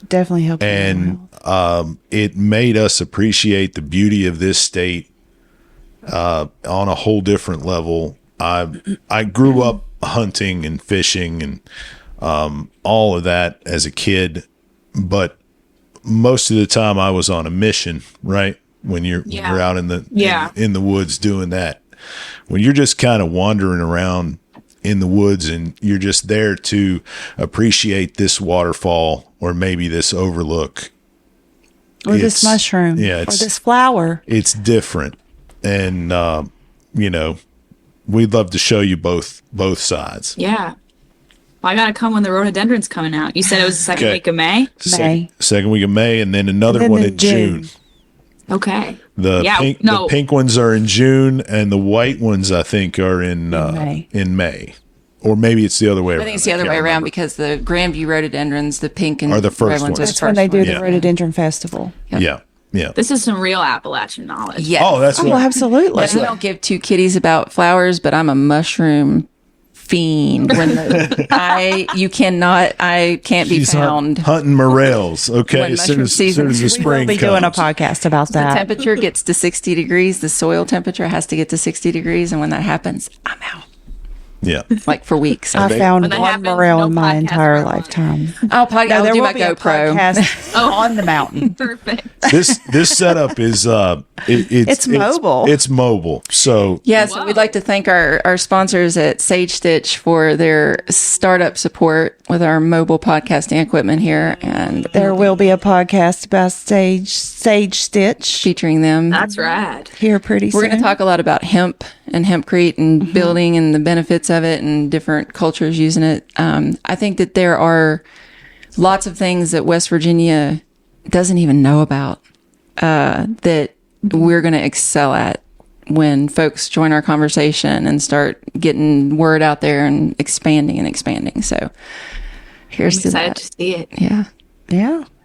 Definitely helped. And it made us appreciate the beauty of this state on a whole different level. I grew up hunting and fishing and all of that as a kid, but most of the time I was on a mission, right? When you're out in the in the woods doing that. When you're just kind of wandering around in the woods and you're just there to appreciate this waterfall or maybe this overlook or this mushroom. Yeah, or it's this flower. it's different. And you know, we'd love to show you both sides. Yeah. Well, I gotta come when the rhododendron's coming out. You said it was the second Okay. week of May. May. Second week of May, and then another And then one in in June. June. Okay. The Yeah, pink no. the pink ones are in June, and the white ones I think are in May. in May. Or maybe it's the other way around. I think it's the other way around because the Grandview rhododendrons, the pink and Are the first red ones. are the That's when they first do ones. the Yeah. rhododendron festival. Yeah. Yeah. This is some real Appalachian knowledge. Yes. Oh, that's Oh, right. absolutely. I don't give two kitties about flowers, but I'm a mushroom fiend. When I can't be She's found. hunting morels. Okay, When as soon mushroom as, soon season- as the We spring We'll be comes. doing a podcast about The that. temperature gets to 60 degrees. The soil temperature has to get to 60 degrees. And when that happens, I'm out. Yeah. Like for weeks. I found When that one happens, morel no in my podcast entire for a month. lifetime. I'll No, there do will my be a GoPro. podcast on the mountain. Perfect. This setup is it's mobile. It's mobile. So Yeah, so we'd like to thank our sponsors at Sage Stitch for their startup support with our mobile podcasting equipment here and There will be a podcast about Sage Stitch featuring them. That's rad. here pretty soon. We're going to talk a lot about hemp and hempcrete and building and the benefits of it and different cultures using it. I think that there are lots of things that West Virginia doesn't even know about that we're going to excel at when folks join our conversation and start getting word out there and expanding. So here's I'm to excited that. to see it. Yeah.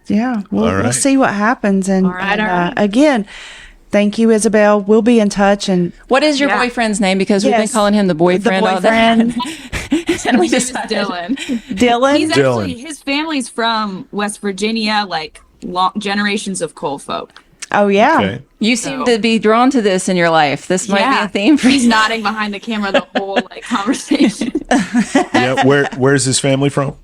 Yeah. We'll right. see what happens. And, All right. again, Thank you, Isabel. We'll be in touch. And What is your Yeah. boyfriend's name? Because we've been Yes. calling him the boyfriend, all day. And we His just name's Dylan. Dylan. He's Dylan. actually, his family's from West Virginia, like long generations of coal folk. Oh, yeah. Okay. You seem to be drawn to this in your life. This might be a theme for He's you. nodding behind the camera the whole like conversation. Yeah. Where's his family from?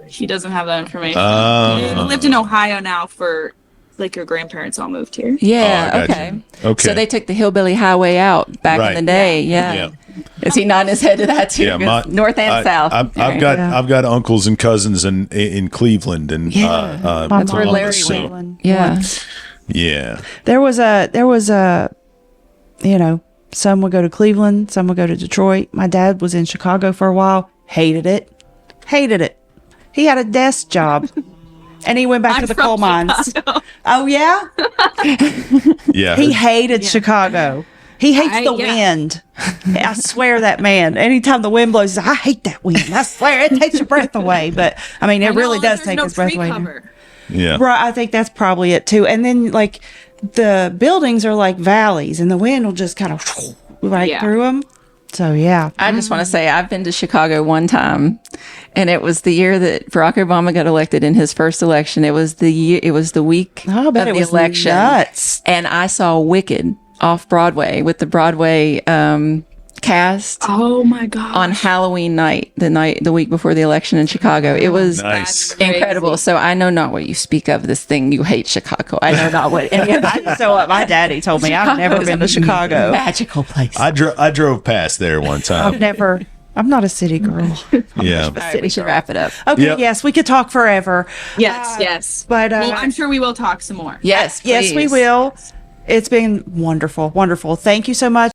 He doesn't have that information. Oh. He lived in Ohio now for like your grandparents all moved here. Yeah, Oh, I got okay. you. Okay. So they took the hillbilly highway out back Right. in the day. Yeah. Yeah. Is he nodding his head to that too? Yeah, North and south. I've Right. got uncles and cousins in Cleveland and My That's where mom Larry was went. Dylan. Yeah. yeah. There was a, some would go to Cleveland, some would go to Detroit. My dad was in Chicago for a while. Hated it. He had a desk job. And he went back I'm to the from coal mines. Chicago. Oh, yeah? Yeah. He hated Chicago. He hates the wind. I swear that man. Anytime the wind blows, he's like, I hate that wind. I swear it takes your breath away. But I mean, it really does take his breath away. Yeah. Right. I think that's probably it too. And then like the buildings are like valleys, and the wind will just kind of right through them. So yeah. I just want to say I've been to Chicago one time, and it was the year that Barack Obama got elected in his first election. It was the year. It was the week Oh, I bet of it the was election, nuts. and I saw Wicked off Broadway with the Broadway cast Oh my god. on Halloween night, the week before the election in Chicago. It was Nice. incredible. So I know not what you speak of. This thing you hate Chicago. I know not what any of that. So what my daddy told me, I've never been to Chicago. Magical place. I drove past there one time. I'm not a city girl. Yeah. All right, we should wrap it up. Okay, Yep. yes, we could talk forever. Yes. But well, I'm sure we will talk some more. Yes, yes, we please. will. It's been wonderful. Thank you so much.